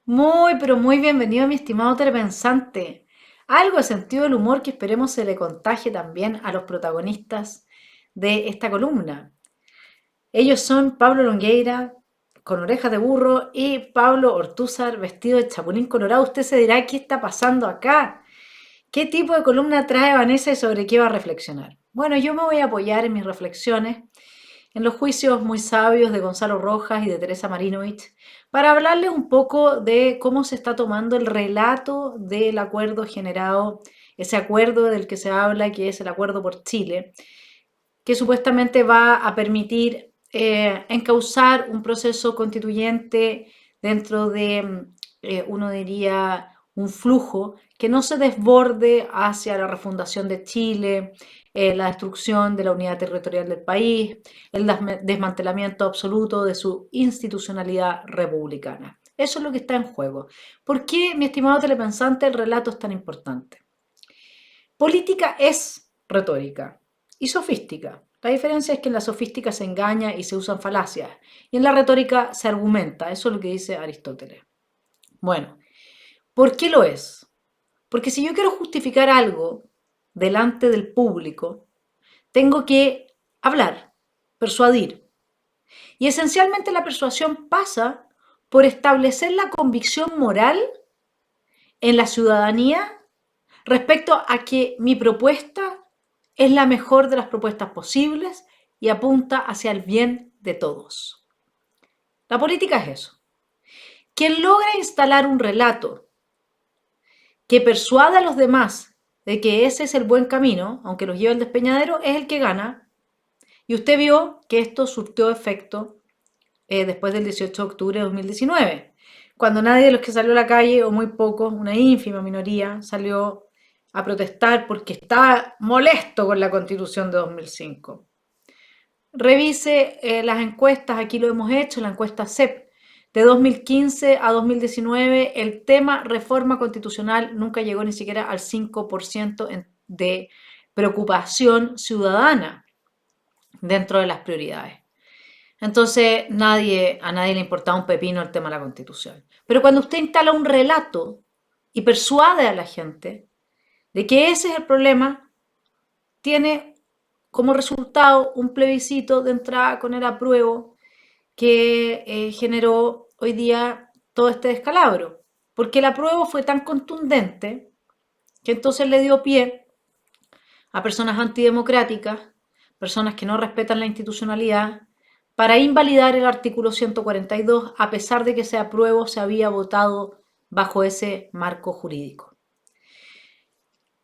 Muy, pero muy bienvenido, mi estimado telepensante. Algo de sentido del humor que esperemos se le contagie también a los protagonistas de esta columna. Ellos son Pablo Longueira, con orejas de burro, y Pablo Ortúzar, vestido de chapulín colorado. Usted se dirá, ¿qué está pasando acá? ¿Qué tipo de columna trae Vanessa y sobre qué va a reflexionar? Bueno, yo me voy a apoyar en mis reflexiones en los juicios muy sabios de Gonzalo Rojas y de Teresa Marinovich, para hablarles un poco de cómo se está tomando el relato del acuerdo generado, ese acuerdo del que se habla, que es el acuerdo por Chile, que supuestamente va a permitir encauzar un proceso constituyente dentro de, uno diría, un flujo que no se desborde hacia la refundación de Chile, la destrucción de la unidad territorial del país, el desmantelamiento absoluto de su institucionalidad republicana. Eso es lo que está en juego. ¿Por qué, mi estimado telepensante, el relato es tan importante? Política es retórica y sofística. La diferencia es que en la sofística se engaña y se usan falacias, y en la retórica se argumenta. Eso es lo que dice Aristóteles. Bueno, ¿por qué lo es? Porque si yo quiero justificar algo delante del público, tengo que hablar, persuadir. Y esencialmente la persuasión pasa por establecer la convicción moral en la ciudadanía respecto a que mi propuesta es la mejor de las propuestas posibles y apunta hacia el bien de todos. La política es eso. Quien logra instalar un relato que persuada a los demás de que ese es el buen camino, aunque los lleve al despeñadero, es el que gana. Y usted vio que esto surtió efecto después del 18 de octubre de 2019, cuando nadie de los que salió a la calle, o muy pocos, una ínfima minoría, salió a protestar porque estaba molesto con la constitución de 2005. Revise las encuestas, aquí lo hemos hecho, la encuesta CEP. De 2015 a 2019, el tema reforma constitucional nunca llegó ni siquiera al 5% de preocupación ciudadana dentro de las prioridades. Entonces, a nadie le importaba un pepino el tema de la constitución. Pero cuando usted instala un relato y persuade a la gente de que ese es el problema, tiene como resultado un plebiscito de entrada con el apruebo que generó hoy día todo este descalabro. Porque el apruebo fue tan contundente que entonces le dio pie a personas antidemocráticas, personas que no respetan la institucionalidad, para invalidar el artículo 142, a pesar de que ese apruebo se había votado bajo ese marco jurídico.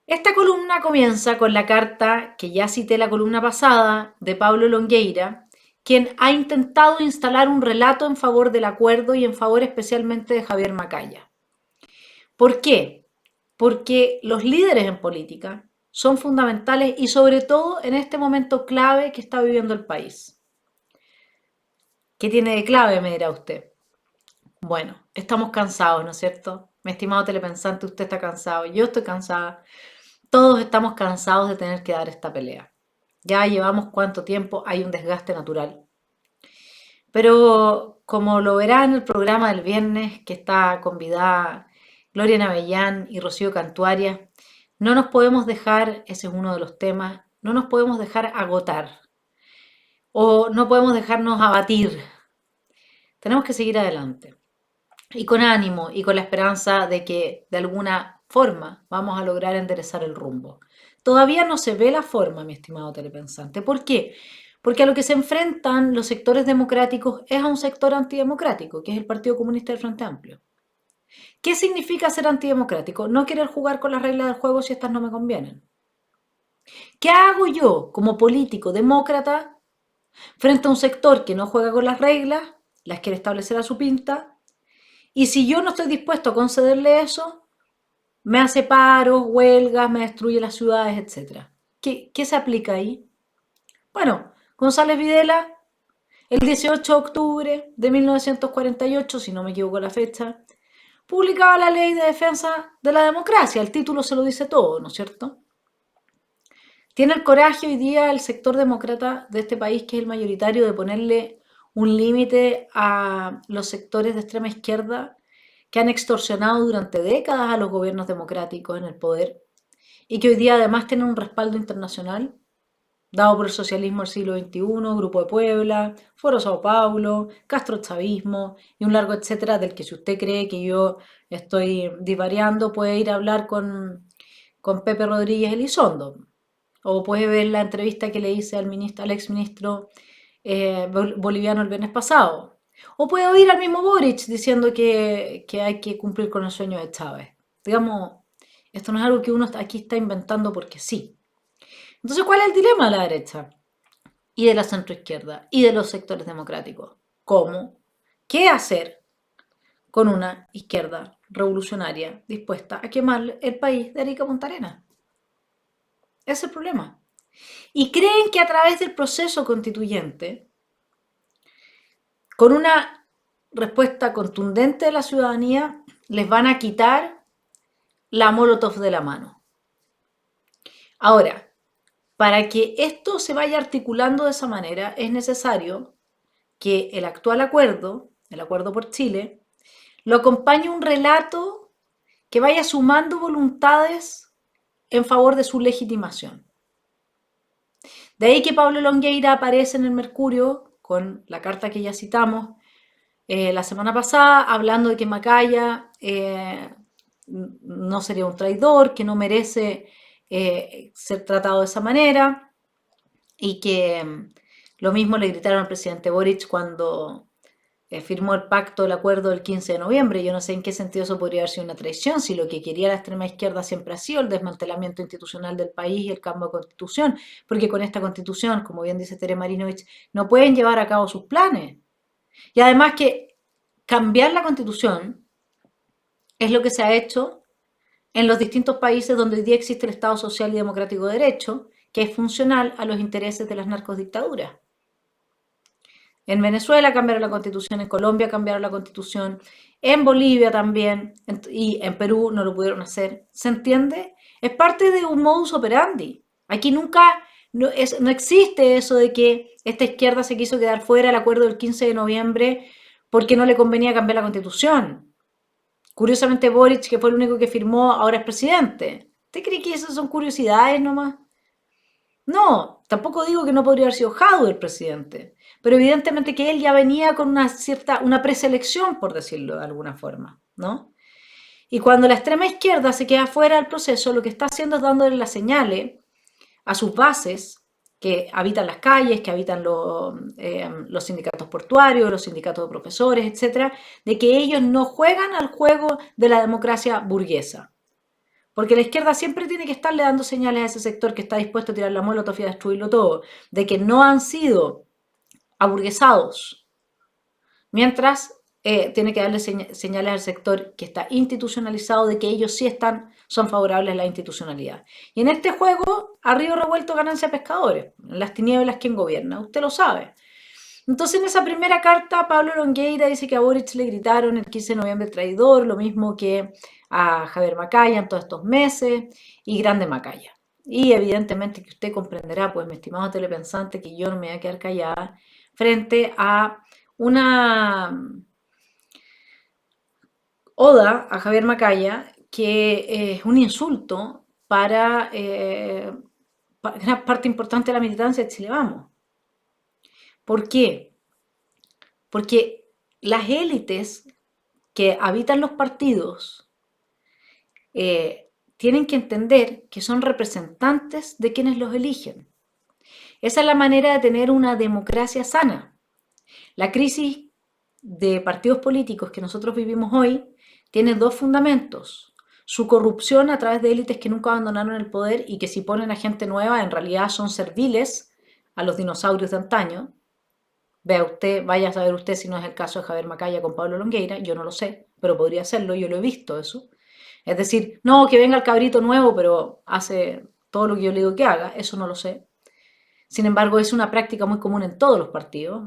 Esta columna comienza con la carta que ya cité la columna pasada de Pablo Longueira, quien ha intentado instalar un relato en favor del acuerdo y en favor especialmente de Javier Macaya. ¿Por qué? Porque los líderes en política son fundamentales y sobre todo en este momento clave que está viviendo el país. ¿Qué tiene de clave, me dirá usted? Bueno, estamos cansados, ¿no es cierto? Mi estimado telepensante, usted está cansado, yo estoy cansada, todos estamos cansados de tener que dar esta pelea. Ya llevamos cuánto tiempo, hay un desgaste natural. Pero como lo verá en el programa del viernes, que está convidada Gloria Navellán y Rocío Cantuaria, no nos podemos dejar, ese es uno de los temas, no nos podemos dejar agotar o no podemos dejarnos abatir. Tenemos que seguir adelante y con ánimo y con la esperanza de que de alguna forma vamos a lograr enderezar el rumbo. Todavía no se ve la forma, mi estimado telepensante. ¿Por qué? Porque a lo que se enfrentan los sectores democráticos es a un sector antidemocrático, que es el Partido Comunista del Frente Amplio. ¿Qué significa ser antidemocrático? No querer jugar con las reglas del juego si estas no me convienen. ¿Qué hago yo como político demócrata frente a un sector que no juega con las reglas, las quiere establecer a su pinta? Y si yo no estoy dispuesto a concederle eso, me hace paros, huelgas, me destruye las ciudades, etcétera. ¿Qué se aplica ahí? Bueno, González Videla, el 18 de octubre de 1948, si no me equivoco la fecha, publicaba la Ley de Defensa de la Democracia. El título se lo dice todo, ¿no es cierto? Tiene el coraje hoy día el sector demócrata de este país, que es el mayoritario, de ponerle un límite a los sectores de extrema izquierda que han extorsionado durante décadas a los gobiernos democráticos en el poder y que hoy día además tienen un respaldo internacional dado por el socialismo del siglo XXI, Grupo de Puebla, Foro Sao Paulo, Castrochavismo y un largo etcétera del que si usted cree que yo estoy divariando puede ir a hablar con Pepe Rodríguez Elizondo o puede ver la entrevista que le hice al exministro boliviano el viernes pasado. O puede oír al mismo Boric diciendo que hay que cumplir con el sueño de Chávez. Digamos, esto no es algo que uno aquí está inventando porque sí. Entonces, ¿cuál es el dilema de la derecha? Y de la centroizquierda y de los sectores democráticos. ¿Cómo? ¿Qué hacer con una izquierda revolucionaria dispuesta a quemar el país de Arica a Punta Arenas? Ese es el problema. Y creen que a través del proceso constituyente, con una respuesta contundente de la ciudadanía, les van a quitar la Molotov de la mano. Ahora, para que esto se vaya articulando de esa manera, es necesario que el actual acuerdo, el Acuerdo por Chile, lo acompañe un relato que vaya sumando voluntades en favor de su legitimación. De ahí que Pablo Longueira aparece en el Mercurio con la carta que ya citamos la semana pasada, hablando de que Macaya no sería un traidor, que no merece ser tratado de esa manera y que lo mismo le gritaron al presidente Boric cuando firmó el pacto, el acuerdo del 15 de noviembre. Yo no sé en qué sentido eso podría haber sido una traición, si lo que quería la extrema izquierda siempre ha sido el desmantelamiento institucional del país y el cambio de constitución, porque con esta constitución, como bien dice Tere Marinovich, no pueden llevar a cabo sus planes. Y además que cambiar la constitución es lo que se ha hecho en los distintos países donde hoy día existe el Estado Social y Democrático de Derecho, que es funcional a los intereses de las narcodictaduras. En Venezuela cambiaron la constitución, en Colombia cambiaron la constitución, en Bolivia también, y en Perú no lo pudieron hacer. ¿Se entiende? Es parte de un modus operandi. Aquí nunca, no existe eso de que esta izquierda se quiso quedar fuera del acuerdo del 15 de noviembre porque no le convenía cambiar la constitución. Curiosamente Boric, que fue el único que firmó, ahora es presidente. ¿Usted cree que esas son curiosidades nomás? No, tampoco digo que no podría haber sido Jadwe el presidente, pero evidentemente que él ya venía con una preselección, por decirlo de alguna forma, ¿no? Y cuando la extrema izquierda se queda fuera del proceso, lo que está haciendo es dándole las señales a sus bases que habitan las calles, que habitan los sindicatos portuarios, los sindicatos de profesores, etcétera, de que ellos no juegan al juego de la democracia burguesa. Porque la izquierda siempre tiene que estarle dando señales a ese sector que está dispuesto a tirar la molotov y a destruirlo todo, de que no han sido aburguesados, mientras tiene que darle señales al sector que está institucionalizado de que ellos sí son favorables a la institucionalidad. Y en este juego, a río revuelto ganancia pescadores, en las tinieblas quien gobierna, usted lo sabe. Entonces en esa primera carta Pablo Longueira dice que a Boric le gritaron el 15 de noviembre traidor, lo mismo que a Javier Macaya en todos estos meses y grande Macaya. Y evidentemente que usted comprenderá, pues mi estimado telepensante, que yo no me voy a quedar callada frente a una oda a Javier Macaya que es un insulto para gran parte importante de la militancia de Chile Vamos. ¿Por qué? Porque las élites que habitan los partidos tienen que entender que son representantes de quienes los eligen. Esa es la manera de tener una democracia sana. La crisis de partidos políticos que nosotros vivimos hoy tiene dos fundamentos. Su corrupción a través de élites que nunca abandonaron el poder y que si ponen a gente nueva en realidad son serviles a los dinosaurios de antaño. Vea usted, vaya a saber usted si no es el caso de Javier Macaya con Pablo Longueira, yo no lo sé, pero podría serlo, yo lo he visto eso. Es decir, no, que venga el cabrito nuevo, pero hace todo lo que yo le digo que haga, eso no lo sé. Sin embargo, es una práctica muy común en todos los partidos.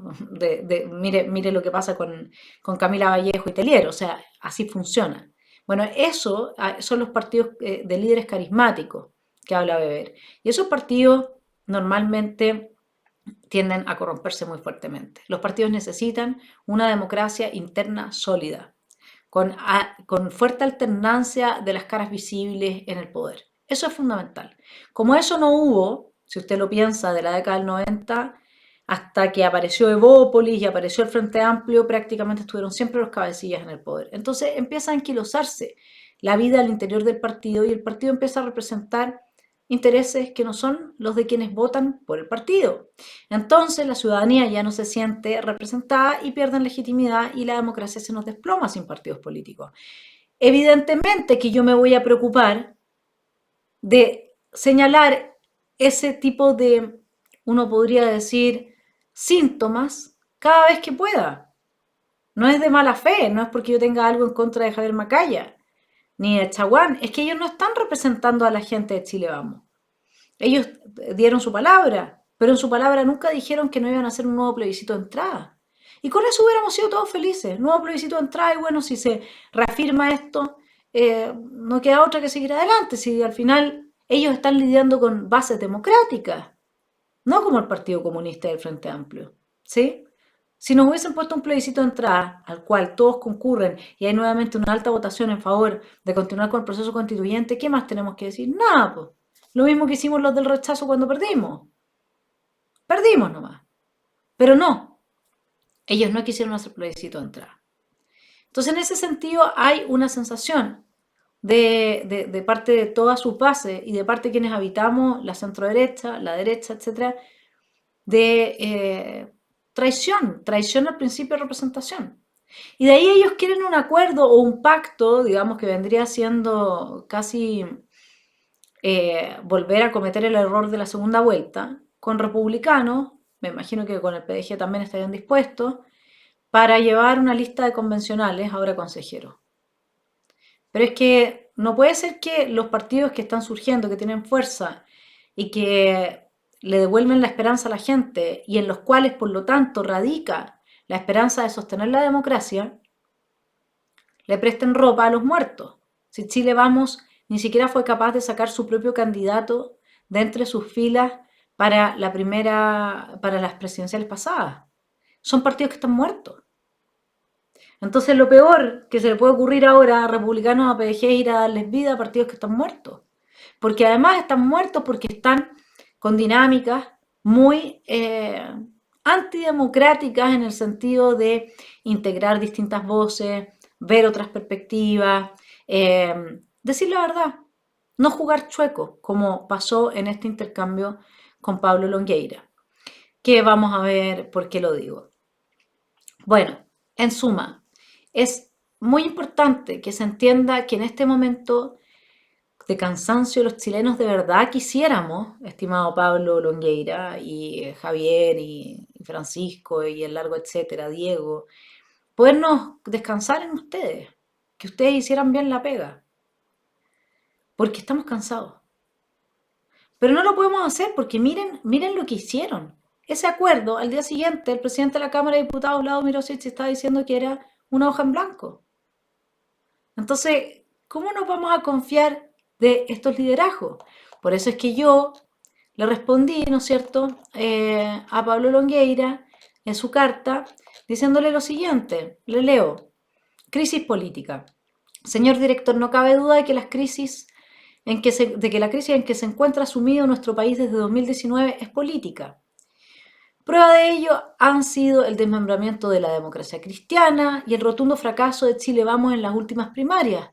Mire lo que pasa con Camila Vallejo y Telier, o sea, así funciona. Bueno, eso son los partidos de líderes carismáticos que habla Weber. Y esos partidos normalmente tienden a corromperse muy fuertemente. Los partidos necesitan una democracia interna sólida. con fuerte alternancia de las caras visibles en el poder. Eso es fundamental. Como eso no hubo, si usted lo piensa, de la década del 90 hasta que apareció Evópolis y apareció el Frente Amplio, prácticamente estuvieron siempre los cabecillas en el poder. Entonces empieza a anquilosarse la vida al interior del partido y el partido empieza a representar intereses que no son los de quienes votan por el partido. Entonces la ciudadanía ya no se siente representada y pierden legitimidad y la democracia se nos desploma sin partidos políticos. Evidentemente que yo me voy a preocupar de señalar ese tipo de, uno podría decir, síntomas cada vez que pueda. No es de mala fe, no es porque yo tenga algo en contra de Javier Macaya ni de Chaguán, es que ellos no están representando a la gente de Chile Vamos. Ellos dieron su palabra, pero en su palabra nunca dijeron que no iban a hacer un nuevo plebiscito de entrada. Y con eso hubiéramos sido todos felices. Nuevo plebiscito de entrada y bueno, si se reafirma esto, no queda otra que seguir adelante. Si al final ellos están lidiando con bases democráticas, no como el Partido Comunista y el Frente Amplio. ¿Sí? Si nos hubiesen puesto un plebiscito de entrada al cual todos concurren y hay nuevamente una alta votación en favor de continuar con el proceso constituyente, ¿qué más tenemos que decir? Nada, pues. Lo mismo que hicimos los del rechazo cuando perdimos. Perdimos nomás. Pero no, ellos no quisieron hacer plebiscito de entrada. Entonces, en ese sentido, hay una sensación de parte de toda su base y de parte de quienes habitamos la centroderecha, la derecha, etcétera, de traición al principio de representación. Y de ahí ellos quieren un acuerdo o un pacto, digamos, que vendría siendo casi volver a cometer el error de la segunda vuelta, con republicanos, me imagino que con el PDG también estarían dispuestos, para llevar una lista de convencionales, ahora consejeros. Pero es que no puede ser que los partidos que están surgiendo, que tienen fuerza y que le devuelven la esperanza a la gente y en los cuales, por lo tanto, radica la esperanza de sostener la democracia, le presten ropa a los muertos. Si Chile Vamos ni siquiera fue capaz de sacar su propio candidato de entre sus filas para las presidenciales pasadas. Son partidos que están muertos. Entonces lo peor que se le puede ocurrir ahora a republicanos, a PDG, es ir a darles vida a partidos que están muertos. Porque además están muertos porque están con dinámicas muy antidemocráticas en el sentido de integrar distintas voces, ver otras perspectivas, decir la verdad, no jugar chueco, como pasó en este intercambio con Pablo Longueira. Que vamos a ver por qué lo digo. Bueno, en suma, es muy importante que se entienda que en este momento de cansancio los chilenos de verdad quisiéramos, estimado Pablo Longueira y Javier y Francisco y el largo etcétera, Diego, podernos descansar en ustedes, que ustedes hicieran bien la pega, porque estamos cansados. Pero no lo podemos hacer porque miren lo que hicieron. Ese acuerdo, al día siguiente, el presidente de la Cámara de Diputados, Vlado Mirosich, estaba diciendo que era una hoja en blanco. Entonces, ¿cómo nos vamos a confiar de estos liderazgos? Por eso es que yo le respondí, ¿no es cierto?, a Pablo Longueira en su carta, diciéndole lo siguiente, le leo, crisis política. Señor director, no cabe duda de que la crisis en que se encuentra sumido nuestro país desde 2019 es política. Prueba de ello han sido el desmembramiento de la democracia cristiana y el rotundo fracaso de Chile Vamos en las últimas primarias,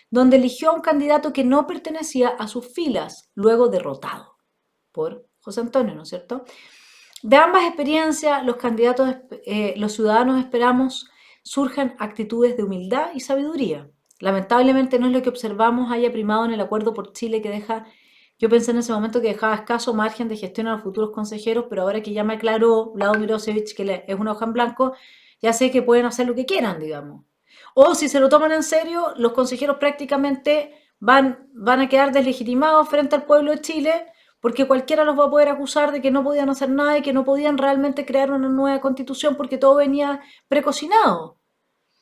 donde eligió a un candidato que no pertenecía a sus filas, luego derrotado por José Antonio, ¿no es cierto? De ambas experiencias, los ciudadanos esperamos surjan actitudes de humildad y sabiduría. Lamentablemente no es lo que observamos haya primado en el acuerdo por Chile que deja, yo pensé en ese momento que dejaba escaso margen de gestión a los futuros consejeros, pero ahora que ya me aclaró Vlado Mirosevich que es una hoja en blanco, ya sé que pueden hacer lo que quieran, digamos. O si se lo toman en serio, los consejeros prácticamente van a quedar deslegitimados frente al pueblo de Chile porque cualquiera los va a poder acusar de que no podían hacer nada y que no podían realmente crear una nueva constitución porque todo venía precocinado.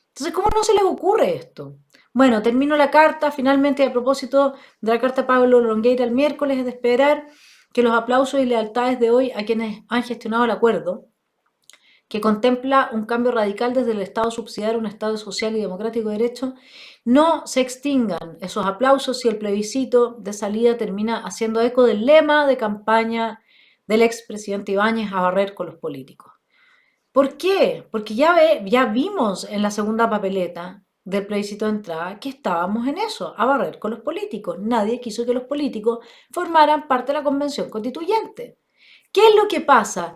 Entonces, ¿cómo no se les ocurre esto? Bueno, termino la carta, finalmente a propósito de la carta de Pablo Longueira el miércoles, es de esperar que los aplausos y lealtades de hoy a quienes han gestionado el acuerdo, que contempla un cambio radical desde el Estado subsidiario a un Estado social y democrático de derecho, no se extingan esos aplausos si el plebiscito de salida termina haciendo eco del lema de campaña del expresidente Ibáñez a barrer con los políticos. ¿Por qué? Porque ya vimos en la segunda papeleta del plebiscito de entrada que estábamos en eso, a barrer con los políticos. Nadie quiso que los políticos formaran parte de la convención constituyente. ¿Qué es lo que pasa?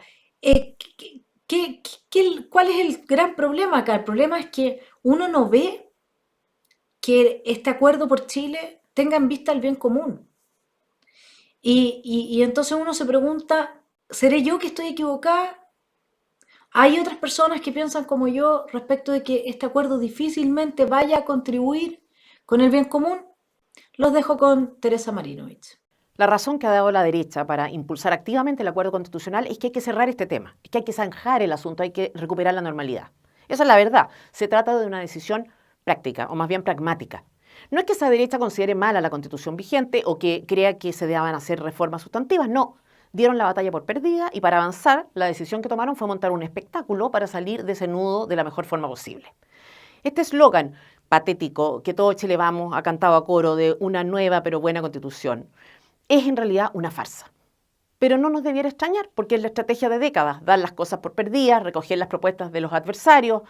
¿Cuál es el gran problema acá? El problema es que uno no ve que este acuerdo por Chile tenga en vista el bien común. Y entonces uno se pregunta, ¿seré yo que estoy equivocada? Hay otras personas que piensan como yo respecto de que este acuerdo difícilmente vaya a contribuir con el bien común. Los dejo con Teresa Marinovich. La razón que ha dado la derecha para impulsar activamente el acuerdo constitucional es que hay que cerrar este tema, es que hay que zanjar el asunto, hay que recuperar la normalidad. Esa es la verdad. Se trata de una decisión práctica, o más bien pragmática. No es que esa derecha considere mala la constitución vigente o que crea que se deban hacer reformas sustantivas, no. Dieron la batalla por perdida y para avanzar, la decisión que tomaron fue montar un espectáculo para salir de ese nudo de la mejor forma posible. Este eslogan patético que todo Chile vamos ha cantado a coro de una nueva pero buena constitución es en realidad una farsa. Pero no nos debiera extrañar porque es la estrategia de décadas, dar las cosas por perdidas, recoger las propuestas de los adversarios,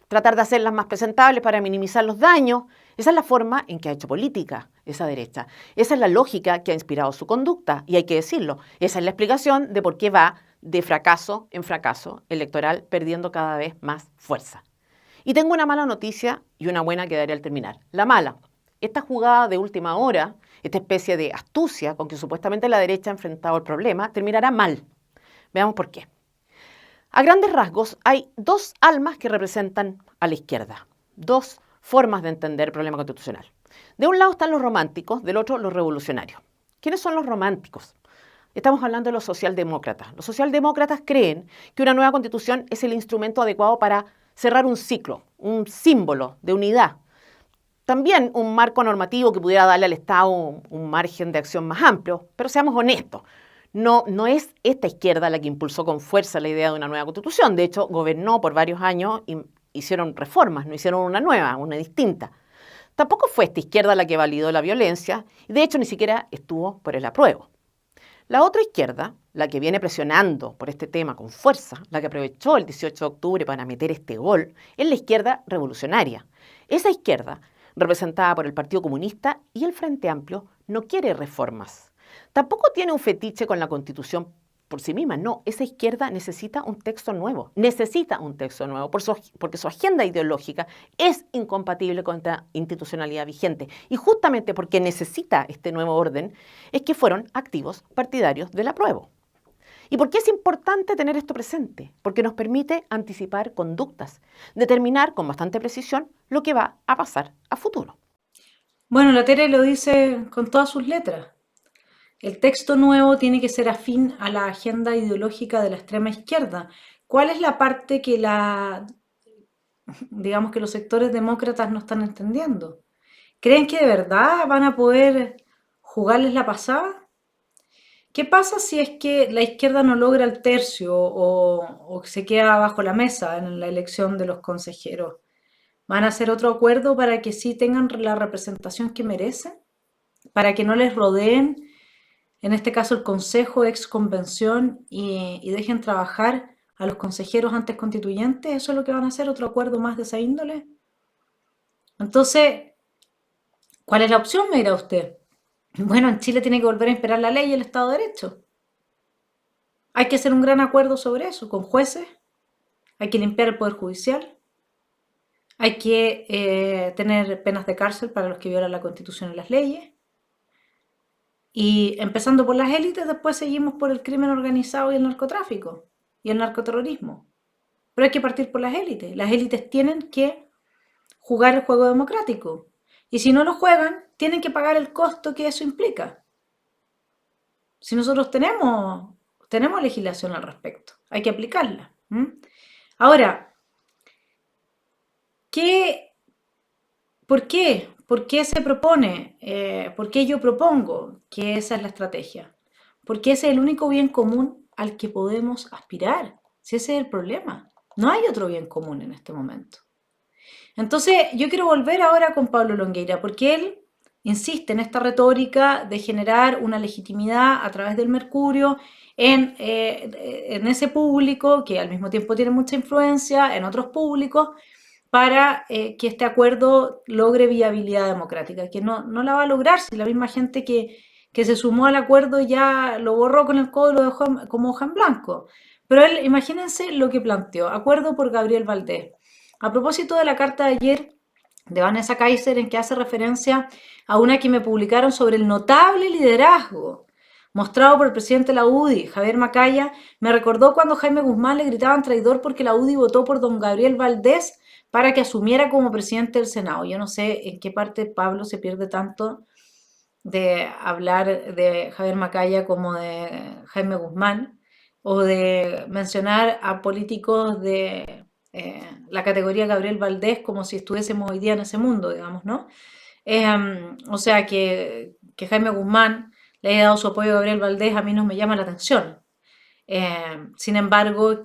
tratar de hacerlas más presentables para minimizar los daños. Esa es la forma en que ha hecho política esa derecha. Esa es la lógica que ha inspirado su conducta, y hay que decirlo. Esa es la explicación de por qué va de fracaso en fracaso electoral, perdiendo cada vez más fuerza. Y tengo una mala noticia y una buena que daré al terminar. La mala, esta jugada de última hora, esta especie de astucia con que supuestamente la derecha ha enfrentado el problema, terminará mal. Veamos por qué. A grandes rasgos, hay dos almas que representan a la izquierda, dos formas de entender el problema constitucional. De un lado están los románticos, del otro los revolucionarios. ¿Quiénes son los románticos? Estamos hablando de los socialdemócratas. Los socialdemócratas creen que una nueva constitución es el instrumento adecuado para cerrar un ciclo, un símbolo de unidad. También un marco normativo que pudiera darle al Estado un margen de acción más amplio, pero seamos honestos. No es esta izquierda la que impulsó con fuerza la idea de una nueva constitución. De hecho, gobernó por varios años y hicieron reformas, no hicieron una nueva, una distinta. Tampoco fue esta izquierda la que validó la violencia y de hecho ni siquiera estuvo por el apruebo. La otra izquierda, la que viene presionando por este tema con fuerza, la que aprovechó el 18 de octubre para meter este gol, es la izquierda revolucionaria. Esa izquierda, representada por el Partido Comunista y el Frente Amplio, no quiere reformas. Tampoco tiene un fetiche con la Constitución por sí misma, no. Esa izquierda necesita un texto nuevo, porque su agenda ideológica es incompatible con la institucionalidad vigente. Y justamente porque necesita este nuevo orden, es que fueron activos partidarios del apruebo. ¿Y por qué es importante tener esto presente? Porque nos permite anticipar conductas, determinar con bastante precisión lo que va a pasar a futuro. Bueno, la Tere lo dice con todas sus letras. El texto nuevo tiene que ser afín a la agenda ideológica de la extrema izquierda. ¿Cuál es la parte que digamos que los sectores demócratas no están entendiendo? ¿Creen que de verdad van a poder jugarles la pasada? ¿Qué pasa si es que la izquierda no logra el tercio o se queda bajo la mesa en la elección de los consejeros? ¿Van a hacer otro acuerdo para que sí tengan la representación que merecen? ¿Para que no les rodeen, en este caso el Consejo ex convención, y dejen trabajar a los consejeros antes constituyentes? ¿Eso es lo que van a hacer? ¿Otro acuerdo más de esa índole? Entonces, ¿cuál es la opción, me dirá usted? Bueno, en Chile tiene que volver a imperar la ley y el Estado de Derecho. Hay que hacer un gran acuerdo sobre eso, con jueces, hay que limpiar el Poder Judicial, hay que tener penas de cárcel para los que violan la Constitución y las leyes. Y empezando por las élites, después seguimos por el crimen organizado y el narcotráfico y el narcoterrorismo. Pero hay que partir por las élites. Las élites tienen que jugar el juego democrático. Y si no lo juegan, tienen que pagar el costo que eso implica. Si nosotros tenemos legislación al respecto, hay que aplicarla. Ahora, ¿por qué? ¿Por qué se propone? ¿Por qué yo propongo que esa es la estrategia? Porque ese es el único bien común al que podemos aspirar. Si ese es el problema. No hay otro bien común en este momento. Entonces, yo quiero volver ahora con Pablo Longueira, porque él insiste en esta retórica de generar una legitimidad a través del Mercurio en ese público que al mismo tiempo tiene mucha influencia en otros públicos para que este acuerdo logre viabilidad democrática, que no la va a lograr si la misma gente que se sumó al acuerdo ya lo borró con el codo y lo dejó como hoja en blanco. Pero él, imagínense lo que planteó, acuerdo por Gabriel Valdés. A propósito de la carta de ayer de Vanessa Kaiser en que hace referencia a una que me publicaron sobre el notable liderazgo mostrado por el presidente de la UDI, Javier Macaya, me recordó cuando Jaime Guzmán le gritaban traidor porque la UDI votó por don Gabriel Valdés para que asumiera como presidente del Senado. Yo no sé en qué parte Pablo se pierde tanto de hablar de Javier Macaya como de Jaime Guzmán o de mencionar a políticos de la categoría Gabriel Valdés como si estuviésemos hoy día en ese mundo, digamos, ¿no? O sea, que Jaime Guzmán le haya dado su apoyo a Gabriel Valdés a mí no me llama la atención. Sin embargo,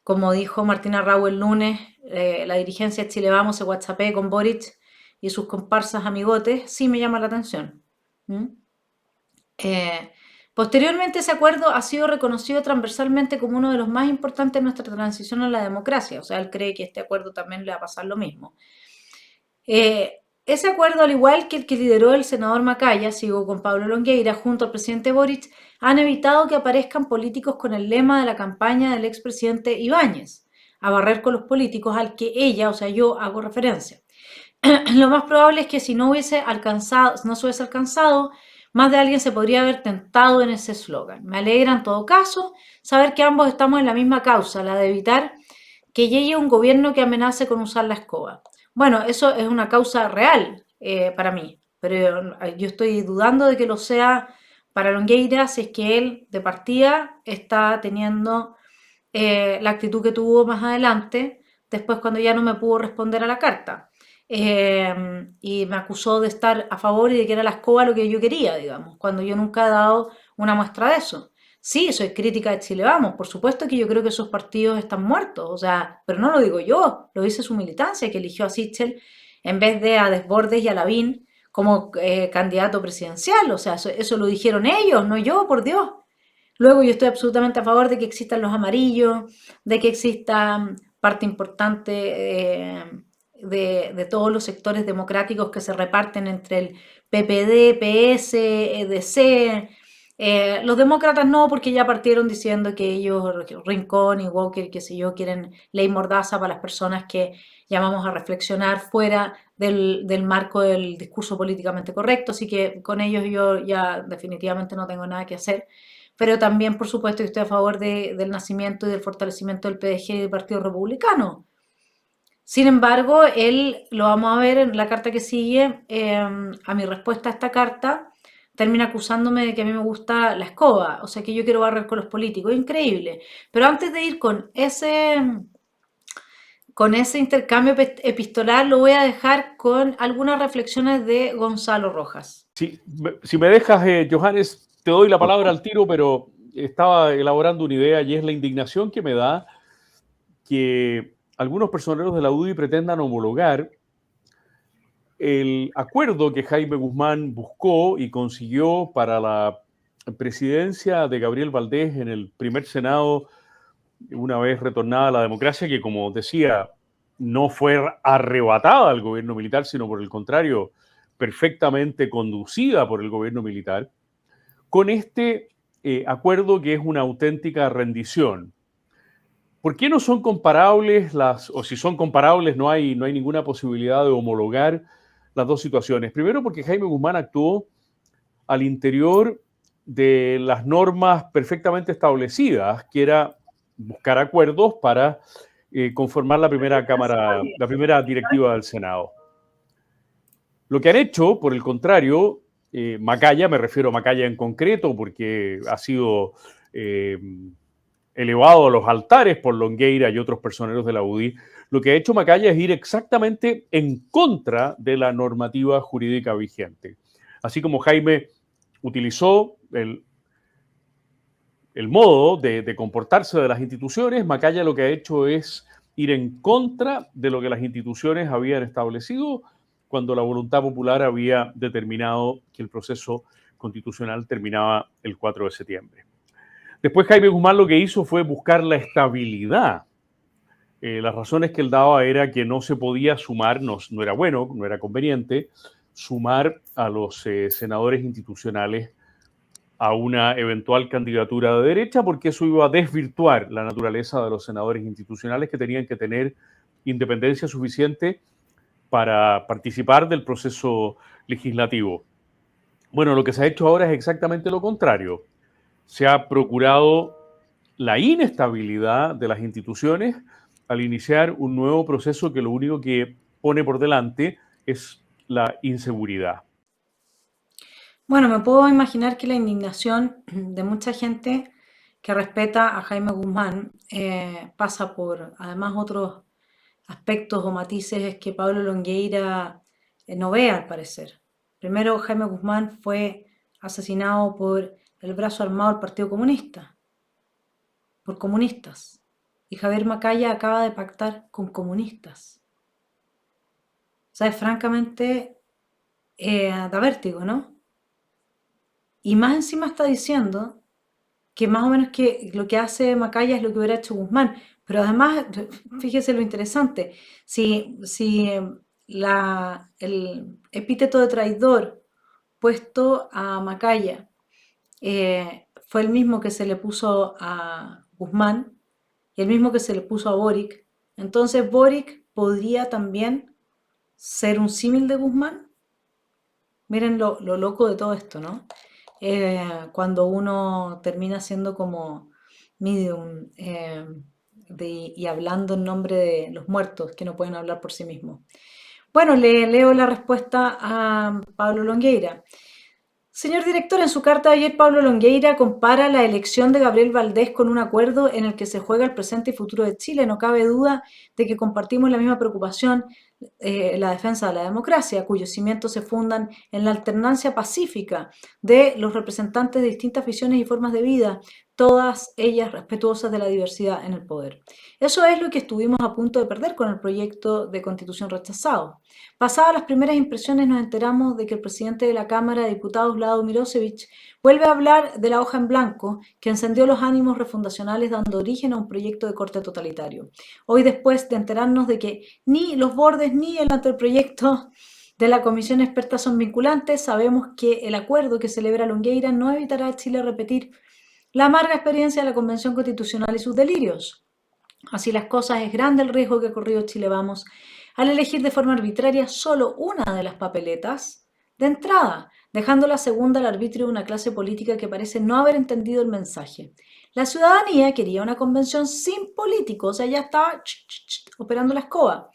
como dijo Martina Rau el lunes, la dirigencia de Chile Vamos se whatsappee con Boric y sus comparsas amigotes, sí me llama la atención. ¿Mm? Eh, Posteriormente, ese acuerdo ha sido reconocido transversalmente como uno de los más importantes en nuestra transición a la democracia. O sea, él cree que este acuerdo también le va a pasar lo mismo. Ese acuerdo, al igual que el que lideró el senador Macaya, sigo con Pablo Longueira, junto al presidente Boric, han evitado que aparezcan políticos con el lema de la campaña del expresidente Ibáñez, a barrer con los políticos al que ella, o sea, yo hago referencia. Lo más probable es que si no se hubiese alcanzado, más de alguien se podría haber tentado en ese eslogan. Me alegra en todo caso saber que ambos estamos en la misma causa, la de evitar que llegue un gobierno que amenace con usar la escoba. Bueno, eso es una causa real para mí, pero yo estoy dudando de que lo sea para Longueira si es que él de partida está teniendo la actitud que tuvo más adelante, después cuando ya no me pudo responder a la carta. Y me acusó de estar a favor y de que era la escoba lo que yo quería, digamos, cuando yo nunca he dado una muestra de eso. Sí, soy crítica de Chile Vamos, por supuesto que yo creo que esos partidos están muertos, o sea, pero no lo digo yo, lo dice su militancia que eligió a Sichel en vez de a Desbordes y a Lavín como candidato presidencial, o sea, eso lo dijeron ellos, no yo, por Dios. Luego yo estoy absolutamente a favor de que existan los amarillos, de que exista parte importante de todos los sectores democráticos que se reparten entre el PPD, PS, EDC. Los demócratas no, porque ya partieron diciendo que ellos, Rincón y Walker, qué sé yo, quieren ley mordaza para las personas que llamamos a reflexionar fuera del marco del discurso políticamente correcto, así que con ellos yo ya definitivamente no tengo nada que hacer, pero también, por supuesto, que estoy a favor del nacimiento y del fortalecimiento del PDG y del Partido Republicano. Sin embargo, él, lo vamos a ver en la carta que sigue, a mi respuesta a esta carta, termina acusándome de que a mí me gusta la escoba, o sea que yo quiero barrer con los políticos, increíble. Pero antes de ir con ese intercambio epistolar, lo voy a dejar con algunas reflexiones de Gonzalo Rojas. Sí, si me dejas, Johannes, te doy la palabra al tiro, pero estaba elaborando una idea y es la indignación que me da que algunos personeros de la UDI pretendan homologar el acuerdo que Jaime Guzmán buscó y consiguió para la presidencia de Gabriel Valdés en el primer Senado, una vez retornada la democracia, que como decía, no fue arrebatada al gobierno militar, sino por el contrario, perfectamente conducida por el gobierno militar, con este acuerdo que es una auténtica rendición. ¿Por qué no son comparables o si son comparables no hay ninguna posibilidad de homologar las dos situaciones? Primero porque Jaime Guzmán actuó al interior de las normas perfectamente establecidas, que era buscar acuerdos para conformar la primera cámara, la primera directiva del Senado. Lo que han hecho, por el contrario, Macaya, me refiero a Macaya en concreto, porque ha sido elevado a los altares por Longueira y otros personeros de la UDI, lo que ha hecho Macaya es ir exactamente en contra de la normativa jurídica vigente. Así como Jaime utilizó el modo de comportarse de las instituciones, Macaya lo que ha hecho es ir en contra de lo que las instituciones habían establecido cuando la voluntad popular había determinado que el proceso constitucional terminaba el 4 de septiembre. Después Jaime Guzmán lo que hizo fue buscar la estabilidad. Las razones que él daba era que no se podía sumar, no era bueno, no era conveniente, sumar a los senadores institucionales a una eventual candidatura de derecha, porque eso iba a desvirtuar la naturaleza de los senadores institucionales que tenían que tener independencia suficiente para participar del proceso legislativo. Bueno, lo que se ha hecho ahora es exactamente lo contrario. Se ha procurado la inestabilidad de las instituciones al iniciar un nuevo proceso que lo único que pone por delante es la inseguridad. Bueno, me puedo imaginar que la indignación de mucha gente que respeta a Jaime Guzmán pasa por, además, otros aspectos o matices que Pablo Longueira no ve al parecer. Primero, Jaime Guzmán fue asesinado por el brazo armado del Partido Comunista, por comunistas. Y Javier Macaya acaba de pactar con comunistas. O sea, francamente, da vértigo, ¿no? Y más encima está diciendo que más o menos que lo que hace Macaya es lo que hubiera hecho Guzmán. Pero además, fíjese lo interesante, si el epíteto de traidor puesto a Macaya fue el mismo que se le puso a Guzmán y el mismo que se le puso a Boric, entonces Boric podría también ser un símil de Guzmán. Miren lo loco de todo esto, ¿no? Cuando uno termina siendo como medium y hablando en nombre de los muertos que no pueden hablar por sí mismos. Bueno, le leo la respuesta a Pablo Longueira. Señor director, en su carta de ayer, Pablo Longueira compara la elección de Gabriel Valdés con un acuerdo en el que se juega el presente y futuro de Chile. No cabe duda de que compartimos la misma preocupación, la defensa de la democracia, cuyos cimientos se fundan en la alternancia pacífica de los representantes de distintas visiones y formas de vida, todas ellas respetuosas de la diversidad en el poder. Eso es lo que estuvimos a punto de perder con el proyecto de constitución rechazado. Pasadas las primeras impresiones nos enteramos de que el presidente de la Cámara de Diputados, Vlado Mirosevic, vuelve a hablar de la hoja en blanco que encendió los ánimos refundacionales dando origen a un proyecto de corte totalitario. Hoy, después de enterarnos de que ni los bordes ni el anteproyecto de la comisión experta son vinculantes, sabemos que el acuerdo que celebra Longueira no evitará a Chile repetir la amarga experiencia de la Convención Constitucional y sus delirios. Así las cosas, es grande el riesgo que ha corrido Chile Vamos al elegir de forma arbitraria solo una de las papeletas de entrada, dejando la segunda al arbitrio de una clase política que parece no haber entendido el mensaje. La ciudadanía quería una convención sin políticos, o sea, ya estaba operando la escoba.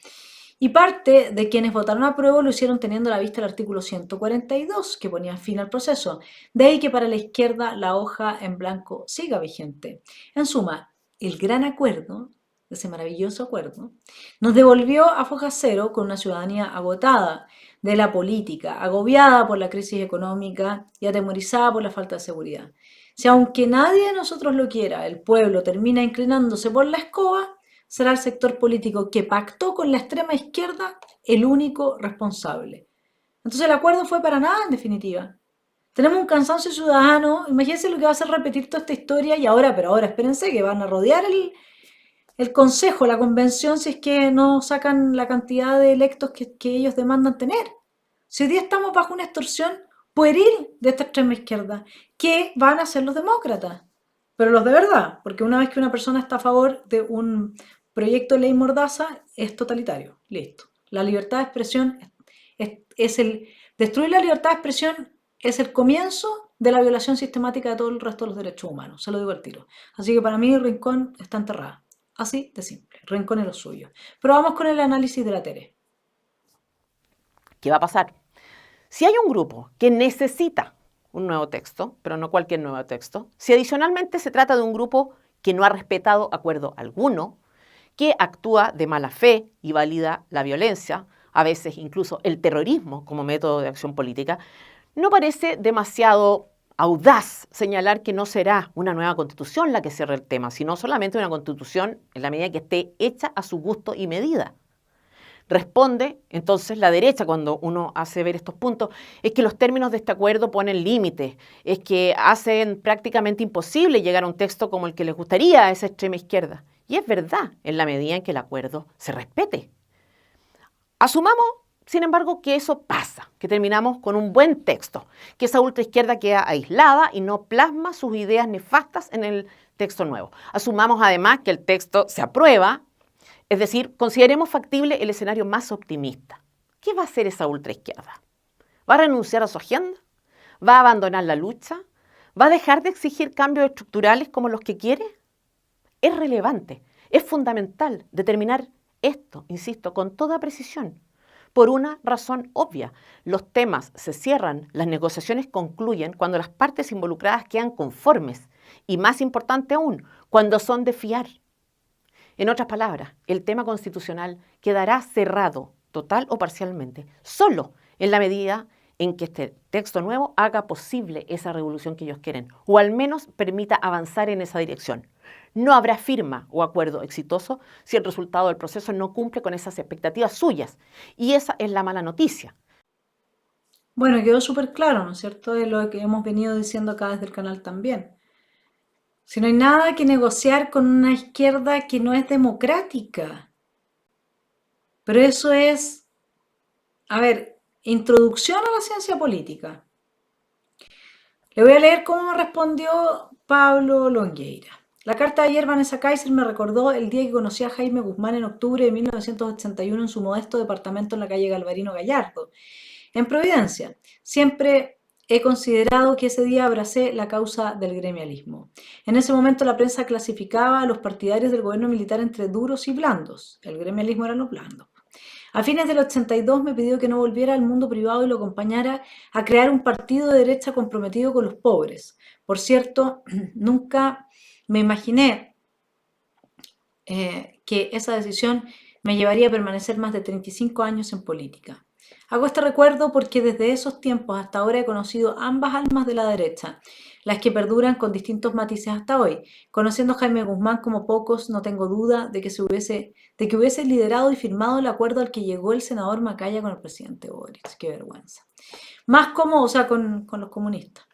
Y parte de quienes votaron a prueba lo hicieron teniendo a la vista el artículo 142, que ponía fin al proceso. De ahí que para la izquierda la hoja en blanco siga vigente. En suma, el gran acuerdo, ese maravilloso acuerdo, nos devolvió a foja cero con una ciudadanía agotada de la política, agobiada por la crisis económica y atemorizada por la falta de seguridad. Si aunque nadie de nosotros lo quiera, el pueblo termina inclinándose por la escoba, será el sector político que pactó con la extrema izquierda el único responsable. Entonces el acuerdo fue para nada, en definitiva. Tenemos un cansancio ciudadano, imagínense lo que va a hacer repetir toda esta historia y ahora, pero ahora espérense que van a rodear el consejo, la convención, si es que no sacan la cantidad de electos que ellos demandan tener. Si hoy día estamos bajo una extorsión pueril de esta extrema izquierda, ¿qué van a hacer los demócratas? Pero los de verdad, porque una vez que una persona está a favor de un proyecto de ley mordaza, es totalitario. Listo. La libertad de expresión destruir la libertad de expresión es el comienzo de la violación sistemática de todo el resto de los derechos humanos. Se lo digo al tiro. Así que para mí Rincón está enterrada. Así de simple. Rincón es lo suyo. Pero vamos con el análisis de la Tere. ¿Qué va a pasar? Si hay un grupo que necesita un nuevo texto, pero no cualquier nuevo texto, si adicionalmente se trata de un grupo que no ha respetado acuerdo alguno, que actúa de mala fe y valida la violencia, a veces incluso el terrorismo como método de acción política, no parece demasiado audaz señalar que no será una nueva constitución la que cierre el tema, sino solamente una constitución en la medida que esté hecha a su gusto y medida. Responde entonces la derecha cuando uno hace ver estos puntos, es que los términos de este acuerdo ponen límites, es que hacen prácticamente imposible llegar a un texto como el que les gustaría a esa extrema izquierda. Y es verdad, en la medida en que el acuerdo se respete. Asumamos, sin embargo, que eso pasa, que terminamos con un buen texto, que esa ultraizquierda queda aislada y no plasma sus ideas nefastas en el texto nuevo. Asumamos además que el texto se aprueba, es decir, consideremos factible el escenario más optimista. ¿Qué va a hacer esa ultraizquierda? ¿Va a renunciar a su agenda? ¿Va a abandonar la lucha? ¿Va a dejar de exigir cambios estructurales como los que quiere? Es relevante, es fundamental determinar esto, insisto, con toda precisión. Por una razón obvia, los temas se cierran, las negociaciones concluyen cuando las partes involucradas quedan conformes y, más importante aún, cuando son de fiar. En otras palabras, el tema constitucional quedará cerrado, total o parcialmente, solo en la medida en que este texto nuevo haga posible esa revolución que ellos quieren, o al menos permita avanzar en esa dirección. No habrá firma o acuerdo exitoso si el resultado del proceso no cumple con esas expectativas suyas. Y esa es la mala noticia. Bueno, quedó súper claro, ¿no es cierto?, de lo que hemos venido diciendo acá desde el canal también. Si no hay nada que negociar con una izquierda que no es democrática. Pero eso es, a ver, introducción a la ciencia política. Le voy a leer cómo me respondió Pablo Longueira. La carta de ayer, Vanessa Kaiser, me recordó el día que conocí a Jaime Guzmán en octubre de 1981 en su modesto departamento en la calle Galvarino Gallardo, en Providencia. Siempre he considerado que ese día abracé la causa del gremialismo. En ese momento la prensa clasificaba a los partidarios del gobierno militar entre duros y blandos. El gremialismo eran los blandos. A fines del 82 me pidió que no volviera al mundo privado y lo acompañara a crear un partido de derecha comprometido con los pobres. Por cierto, nunca me imaginé que esa decisión me llevaría a permanecer más de 35 años en política. Hago este recuerdo porque desde esos tiempos hasta ahora he conocido ambas almas de la derecha, las que perduran con distintos matices hasta hoy. Conociendo a Jaime Guzmán como pocos, no tengo duda de que hubiese liderado y firmado el acuerdo al que llegó el senador Macaya con el presidente Boric. Qué vergüenza. Más cómodo, o sea, con los comunistas.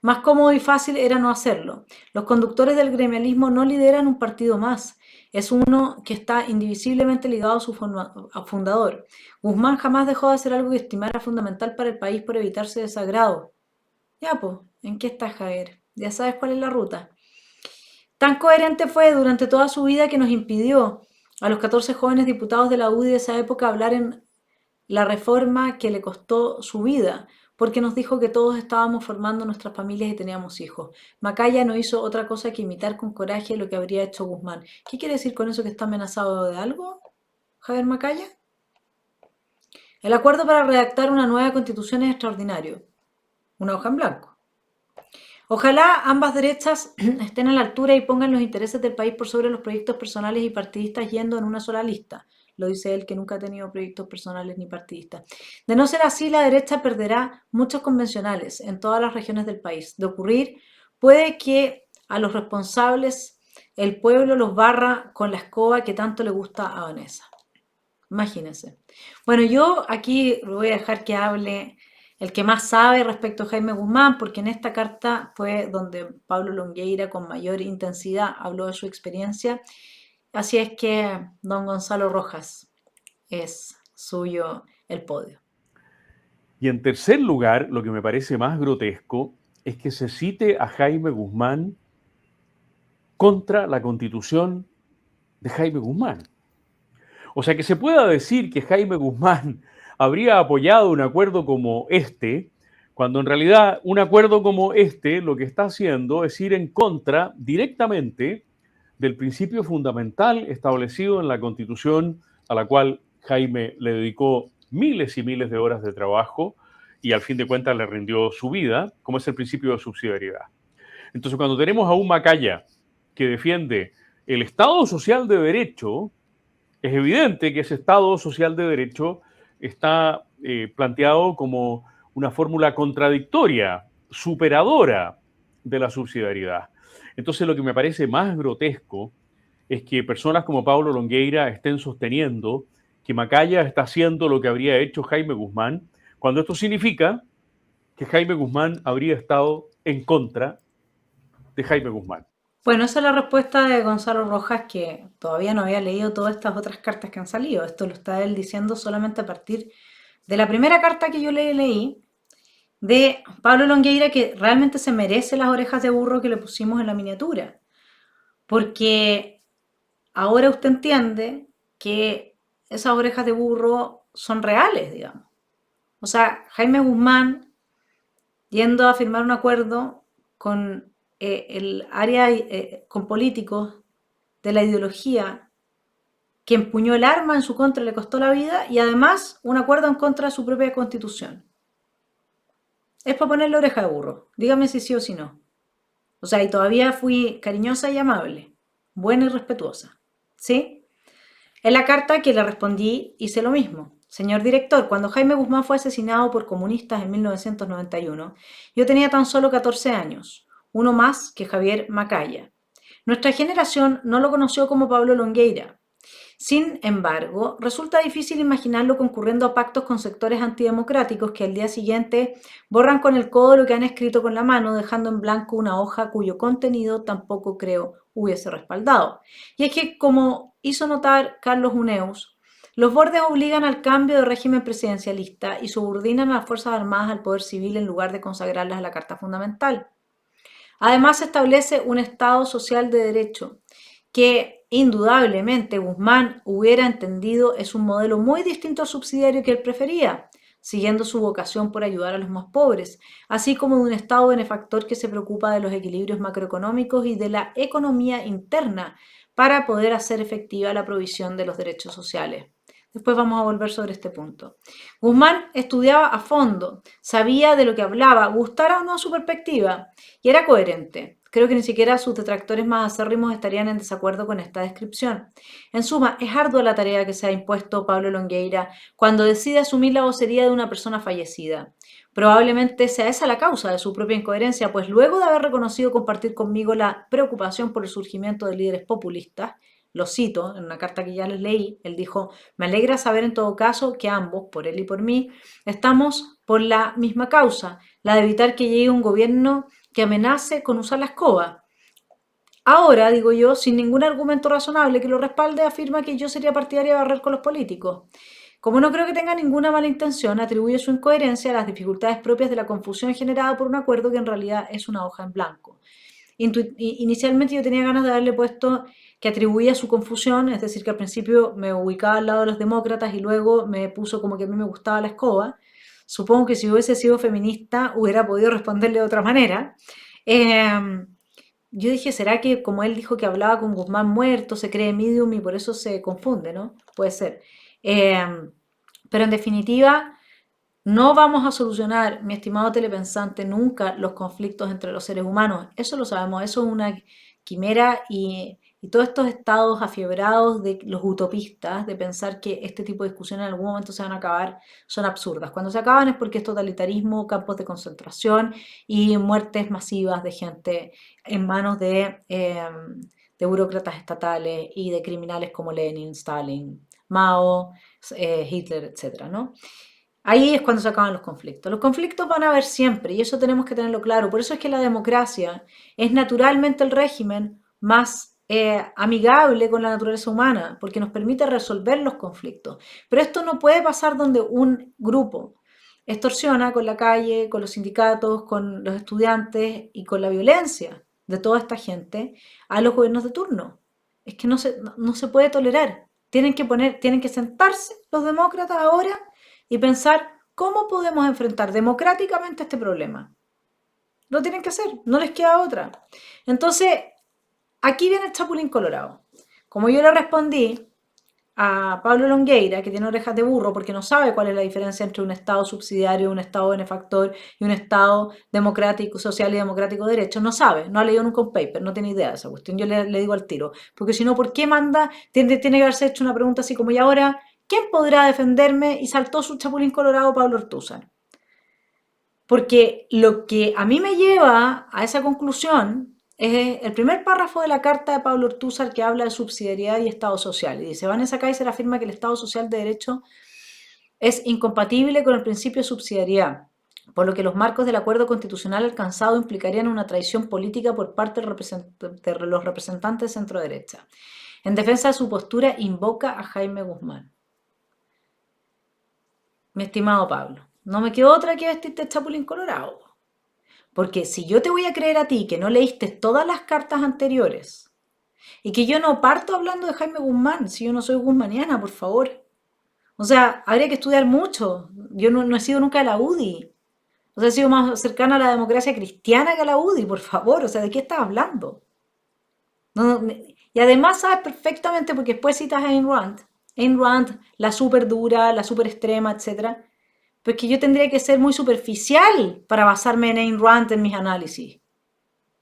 Más cómodo y fácil era no hacerlo. Los conductores del gremialismo no lideran un partido más. Es uno que está indivisiblemente ligado a su fundador. Guzmán jamás dejó de hacer algo que estimara fundamental para el país por evitarse desagrado. Ya, pues, ¿en qué está Javier? Ya sabes cuál es la ruta. Tan coherente fue durante toda su vida que nos impidió a los 14 jóvenes diputados de la UDI de esa época hablar en la reforma que le costó su vida, porque nos dijo que todos estábamos formando nuestras familias y teníamos hijos. Macaya no hizo otra cosa que imitar con coraje lo que habría hecho Guzmán. ¿Qué quiere decir con eso, que está amenazado de algo, Javier Macaya? El acuerdo para redactar una nueva constitución es extraordinario. Una hoja en blanco. Ojalá ambas derechas estén a la altura y pongan los intereses del país por sobre los proyectos personales y partidistas yendo en una sola lista. Lo dice él, que nunca ha tenido proyectos personales ni partidistas. De no ser así, la derecha perderá muchos convencionales en todas las regiones del país. De ocurrir, puede que a los responsables el pueblo los barra con la escoba que tanto le gusta a Vanessa. Imagínense. Bueno, yo aquí voy a dejar que hable el que más sabe respecto a Jaime Guzmán, porque en esta carta fue donde Pablo Longueira con mayor intensidad habló de su experiencia. Así es que, don Gonzalo Rojas, es suyo el podio. Y en tercer lugar, lo que me parece más grotesco es que se cite a Jaime Guzmán contra la constitución de Jaime Guzmán. O sea, que se pueda decir que Jaime Guzmán habría apoyado un acuerdo como este, cuando en realidad un acuerdo como este lo que está haciendo es ir en contra directamente del principio fundamental establecido en la Constitución, a la cual Jaime le dedicó miles y miles de horas de trabajo y al fin de cuentas le rindió su vida, como es el principio de subsidiariedad. Entonces, cuando tenemos a un Macaya que defiende el Estado social de derecho, es evidente que ese Estado social de derecho está planteado como una fórmula contradictoria superadora de la subsidiariedad. Entonces, lo que me parece más grotesco es que personas como Pablo Longueira estén sosteniendo que Macaya está haciendo lo que habría hecho Jaime Guzmán, cuando esto significa que Jaime Guzmán habría estado en contra de Jaime Guzmán. Bueno, esa es la respuesta de Gonzalo Rojas, que todavía no había leído todas estas otras cartas que han salido. Esto lo está él diciendo solamente a partir de la primera carta que yo le leí de Pablo Longueira, que realmente se merece las orejas de burro que le pusimos en la miniatura. Porque ahora usted entiende que esas orejas de burro son reales, digamos. O sea, Jaime Guzmán yendo a firmar un acuerdo con el área, con políticos de la ideología que empuñó el arma en su contra y le costó la vida, y además un acuerdo en contra de su propia constitución. Es para ponerle oreja de burro. Dígame si sí o si no. O sea, y todavía fui cariñosa y amable, buena y respetuosa. ¿Sí? En la carta que le respondí hice lo mismo. Señor director, cuando Jaime Guzmán fue asesinado por comunistas en 1991, yo tenía tan solo 14 años, uno más que Javier Macaya. Nuestra generación no lo conoció como Pablo Longueira. Sin embargo, resulta difícil imaginarlo concurriendo a pactos con sectores antidemocráticos que al día siguiente borran con el codo lo que han escrito con la mano, dejando en blanco una hoja cuyo contenido tampoco creo hubiese respaldado. Y es que, como hizo notar Carlos Uneus, los bordes obligan al cambio de régimen presidencialista y subordinan a las Fuerzas Armadas al poder civil en lugar de consagrarlas a la Carta Fundamental. Además, se establece un Estado social de derecho que indudablemente Guzmán hubiera entendido es un modelo muy distinto al subsidiario que él prefería, siguiendo su vocación por ayudar a los más pobres, así como de un Estado benefactor que se preocupa de los equilibrios macroeconómicos y de la economía interna para poder hacer efectiva la provisión de los derechos sociales. Después vamos a volver sobre este punto. Guzmán estudiaba a fondo, sabía de lo que hablaba, gustara o no su perspectiva, y era coherente. Creo que ni siquiera sus detractores más acérrimos estarían en desacuerdo con esta descripción. En suma, es ardua la tarea que se ha impuesto Pablo Longueira cuando decide asumir la vocería de una persona fallecida. Probablemente sea esa la causa de su propia incoherencia, pues luego de haber reconocido compartir conmigo la preocupación por el surgimiento de líderes populistas, lo cito en una carta que ya les leí, él dijo: me alegra saber en todo caso que ambos, por él y por mí, estamos por la misma causa, la de evitar que llegue un gobierno que amenace con usar la escoba. Ahora, digo yo, sin ningún argumento razonable que lo respalde, afirma que yo sería partidaria de barrer con los políticos. Como no creo que tenga ninguna mala intención, atribuye su incoherencia a las dificultades propias de la confusión generada por un acuerdo que en realidad es una hoja en blanco. Inicialmente yo tenía ganas de haberle puesto que atribuía su confusión, es decir, que al principio me ubicaba al lado de los demócratas y luego me puso como que a mí me gustaba la escoba. Supongo que si hubiese sido feminista hubiera podido responderle de otra manera. Yo dije, ¿será que como él dijo que hablaba con Guzmán muerto, se cree medium y por eso se confunde, ¿no? Puede ser. Pero en definitiva, no vamos a solucionar, mi estimado telepensante, nunca los conflictos entre los seres humanos. Eso lo sabemos, eso es una quimera y todos estos estados afiebrados de los utopistas, de pensar que este tipo de discusiones en algún momento se van a acabar, son absurdas. Cuando se acaban es porque es totalitarismo, campos de concentración y muertes masivas de gente en manos de burócratas estatales y de criminales como Lenin, Stalin, Mao, Hitler, etcétera, ¿no? Ahí es cuando se acaban los conflictos. Los conflictos van a haber siempre y eso tenemos que tenerlo claro. Por eso es que la democracia es naturalmente el régimen más amigable con la naturaleza humana, porque nos permite resolver los conflictos. Pero esto no puede pasar donde un grupo extorsiona con la calle, con los sindicatos, con los estudiantes y con la violencia de toda esta gente a los gobiernos de turno. Es que no se puede tolerar. Tienen que sentarse los demócratas ahora y pensar cómo podemos enfrentar democráticamente este problema. Lo tienen que hacer, no les queda otra. Entonces, aquí viene el chapulín colorado. Como yo le respondí a Pablo Longueira, que tiene orejas de burro porque no sabe cuál es la diferencia entre un Estado subsidiario, un Estado benefactor y un Estado democrático, social y democrático de derecho, no sabe, no ha leído nunca un paper, no tiene idea de esa cuestión. Yo le digo al tiro, porque si no, ¿por qué manda? Tiene que haberse hecho una pregunta así como: ¿y ahora quién podrá defenderme? Y saltó su chapulín colorado Pablo Ortúzar. Porque lo que a mí me lleva a esa conclusión es el primer párrafo de la carta de Pablo Ortúzar, que habla de subsidiariedad y Estado social. Y dice, Vanessa Kaiser afirma que el Estado social de derecho es incompatible con el principio de subsidiariedad, por lo que los marcos del acuerdo constitucional alcanzado implicarían una traición política por parte de los representantes de centro-derecha. En defensa de su postura, invoca a Jaime Guzmán. Mi estimado Pablo, no me quedó otra que vestirte de chapulín colorado. Porque si yo te voy a creer a ti que no leíste todas las cartas anteriores y que yo no parto hablando de Jaime Guzmán, si yo no soy guzmaniana, por favor. O sea, habría que estudiar mucho. Yo no he sido nunca de la UDI. O sea, he sido más cercana a la democracia cristiana que a la UDI, por favor. O sea, ¿de qué estás hablando? Y además sabes perfectamente, porque después citas a Ayn Rand. Ayn Rand, la súper dura, la súper extrema, etc. Pero es que yo tendría que ser muy superficial para basarme en Ayn Rand en mis análisis.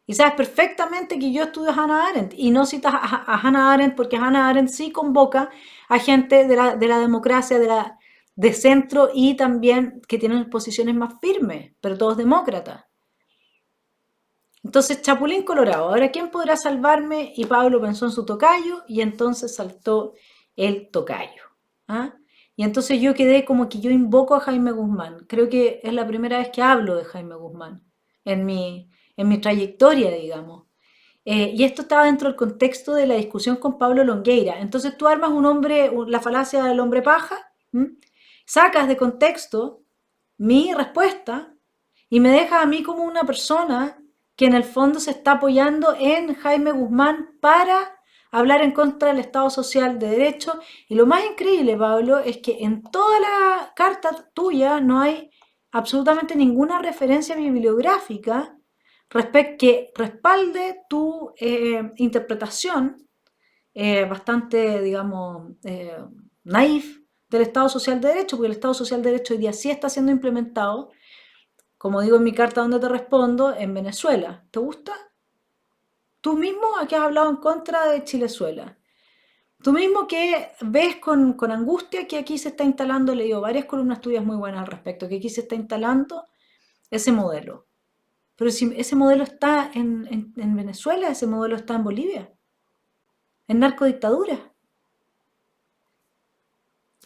Y sabes perfectamente que yo estudio a Hannah Arendt y no citas a Hannah Arendt porque Hannah Arendt sí convoca a gente de la democracia, de centro y también que tienen posiciones más firmes, pero todos demócratas. Entonces, Chapulín Colorado, ahora ¿quién podrá salvarme? Y Pablo pensó en su tocayo y entonces saltó el tocayo. ¿Ah? Y entonces yo quedé como que yo invoco a Jaime Guzmán. Creo que es la primera vez que hablo de Jaime Guzmán en mi trayectoria, digamos. Y esto estaba dentro del contexto de la discusión con Pablo Longueira. Entonces tú armas la falacia del hombre paja, ¿m? Sacas de contexto mi respuesta y me dejas a mí como una persona que en el fondo se está apoyando en Jaime Guzmán para hablar en contra del Estado social de derecho. Y lo más increíble, Pablo, es que en toda la carta tuya no hay absolutamente ninguna referencia bibliográfica que respalde tu interpretación bastante, digamos, naif del Estado Social de Derecho, porque el Estado Social de Derecho hoy día sí está siendo implementado, como digo en mi carta donde te respondo, en Venezuela. ¿Te gusta? Tú mismo aquí has hablado en contra de Chilezuela. Tú mismo que ves con angustia que aquí se está instalando, he leído varias columnas tuyas muy buenas al respecto, que aquí se está instalando ese modelo. Pero si ese modelo está en Venezuela, ese modelo está en Bolivia, en narcodictadura.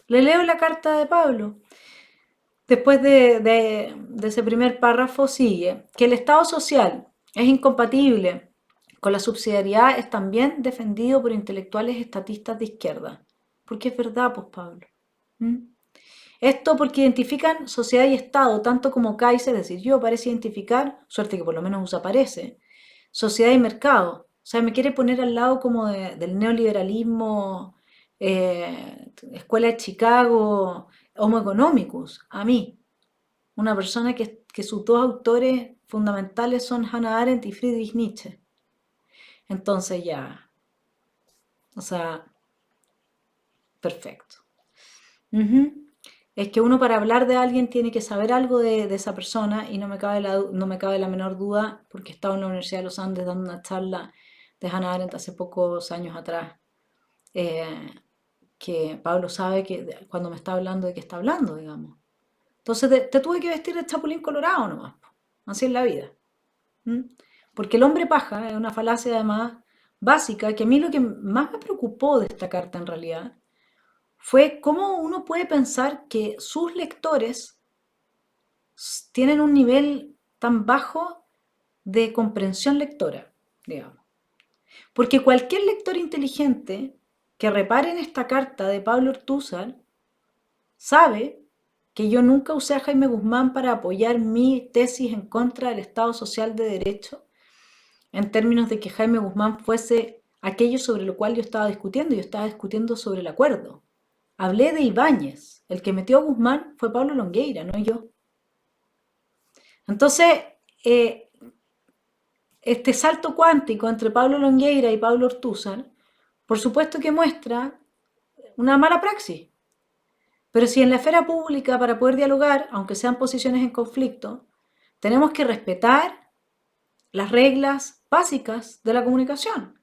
Le leo la carta de Pablo. Después de ese primer párrafo sigue que el Estado social es incompatible con la subsidiariedad, es también defendido por intelectuales estatistas de izquierda. Porque es verdad, pues Pablo. ¿Mm? Esto porque identifican sociedad y Estado, tanto como Kaiser, es decir, yo parece identificar, suerte que por lo menos usa parece, sociedad y mercado. O sea, me quiere poner al lado como del neoliberalismo, Escuela de Chicago, Homo economicus, a mí, una persona que sus dos autores fundamentales son Hannah Arendt y Friedrich Nietzsche. Entonces ya, o sea, perfecto. Ujú. Es que uno para hablar de alguien tiene que saber algo de esa persona y no me cabe la menor duda, porque estaba en la Universidad de los Andes dando una charla de Hannah Arendt hace pocos años atrás, eh, que Pablo sabe que cuando me está hablando de qué está hablando, digamos. Entonces te tuve que vestir de chapulín colorado nomás, po. Así es la vida. ¿Mm? Porque el hombre paja es una falacia además básica, que a mí lo que más me preocupó de esta carta en realidad fue cómo uno puede pensar que sus lectores tienen un nivel tan bajo de comprensión lectora, digamos. Porque cualquier lector inteligente que repare en esta carta de Pablo Ortúzar sabe que yo nunca usé a Jaime Guzmán para apoyar mi tesis en contra del Estado Social de Derecho, en términos de que Jaime Guzmán fuese aquello sobre lo cual yo estaba discutiendo sobre el acuerdo. Hablé de Ibáñez, el que metió a Guzmán fue Pablo Longueira, no yo. Entonces, este salto cuántico entre Pablo Longueira y Pablo Ortúzar, por supuesto que muestra una mala praxis. Pero si en la esfera pública, para poder dialogar, aunque sean posiciones en conflicto, tenemos que respetar las reglas básicas de la comunicación.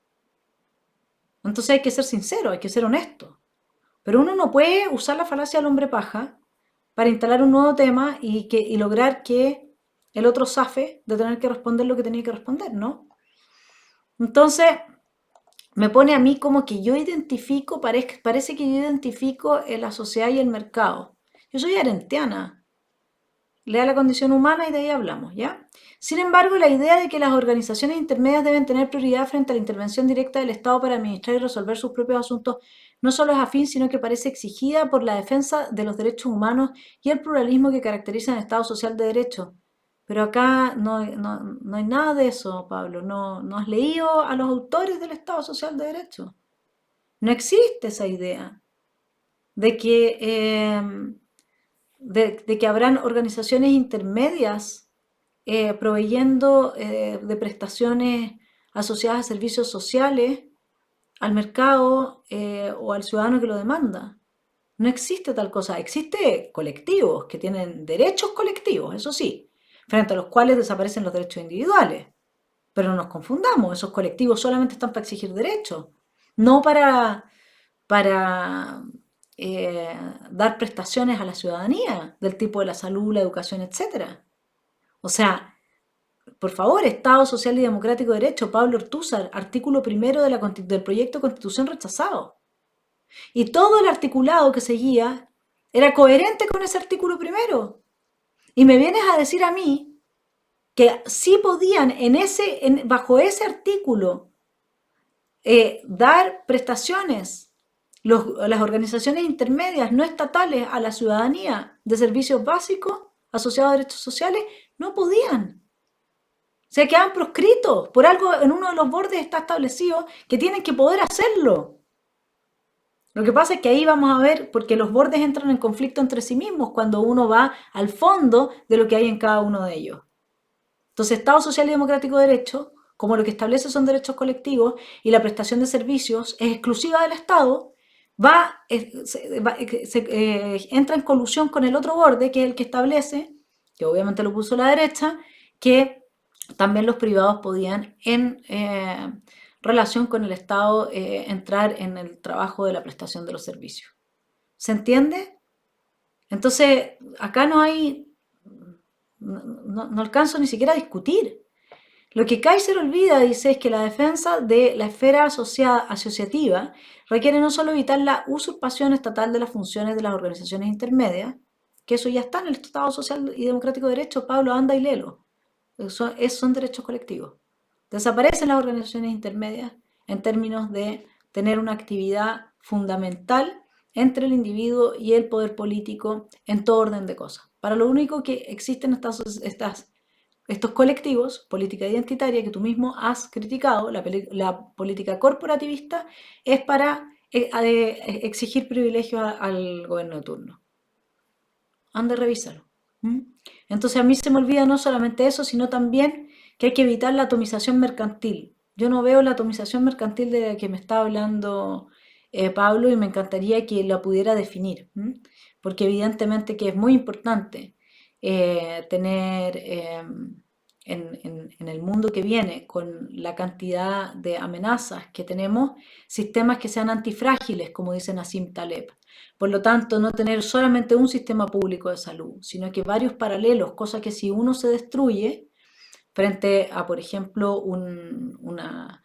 Entonces hay que ser sincero, hay que ser honesto. Pero uno no puede usar la falacia del hombre paja para instalar un nuevo tema y lograr que el otro zafe de tener que responder lo que tenía que responder, ¿no? Entonces, me pone a mí como que yo identifico, parece que yo identifico la sociedad y el mercado. Yo soy arentiana, lea la condición humana y de ahí hablamos, ¿ya? Sin embargo, la idea de que las organizaciones intermedias deben tener prioridad frente a la intervención directa del Estado para administrar y resolver sus propios asuntos no solo es afín, sino que parece exigida por la defensa de los derechos humanos y el pluralismo que caracteriza el Estado social de derecho. Pero acá no hay nada de eso, Pablo. No has leído a los autores del Estado social de derecho. No existe esa idea de que habrán organizaciones intermedias proveyendo de prestaciones asociadas a servicios sociales al mercado o al ciudadano que lo demanda. No existe tal cosa. Existe colectivos que tienen derechos colectivos, eso sí, frente a los cuales desaparecen los derechos individuales. Pero no nos confundamos, esos colectivos solamente están para exigir derechos, no para dar prestaciones a la ciudadanía del tipo de la salud, la educación, etc. O sea, por favor, Estado Social y Democrático de Derecho, Pablo Ortúzar, artículo primero del proyecto de Constitución rechazado. Y todo el articulado que seguía era coherente con ese artículo primero. Y me vienes a decir a mí que sí podían bajo ese artículo dar prestaciones las organizaciones intermedias no estatales a la ciudadanía de servicios básicos asociados a derechos sociales, no podían. Se quedan proscritos. Por algo en uno de los bordes está establecido que tienen que poder hacerlo. Lo que pasa es que ahí vamos a ver, porque los bordes entran en conflicto entre sí mismos cuando uno va al fondo de lo que hay en cada uno de ellos. Entonces, Estado Social y Democrático de Derecho, como lo que establece son derechos colectivos y la prestación de servicios es exclusiva del Estado, entra en colusión con el otro borde, que es el que establece, que obviamente lo puso la derecha, que también los privados podían, en relación con el Estado, entrar en el trabajo de la prestación de los servicios. ¿Se entiende? Entonces, acá no alcanzo ni siquiera a discutir. Lo que Kaiser olvida, dice, es que la defensa de la esfera asociativa requiere no solo evitar la usurpación estatal de las funciones de las organizaciones intermedias, que eso ya está en el Estado Social y Democrático de Derecho, Pablo, anda y léelo. Son derechos colectivos. Desaparecen las organizaciones intermedias en términos de tener una actividad fundamental entre el individuo y el poder político en todo orden de cosas. Para lo único que existen estos colectivos, política identitaria, que tú mismo has criticado, la política corporativista, es para exigir privilegios al gobierno de turno. Han de revisarlo. Entonces a mí se me olvida no solamente eso, sino también que hay que evitar la atomización mercantil. Yo no veo la atomización mercantil de la que me está hablando Pablo y me encantaría que la pudiera definir, porque evidentemente que es muy importante tener en el mundo que viene, con la cantidad de amenazas que tenemos, sistemas que sean antifrágiles, como dice Nassim Taleb. Por lo tanto, no tener solamente un sistema público de salud, sino que varios paralelos, cosa que si uno se destruye frente a, por ejemplo, una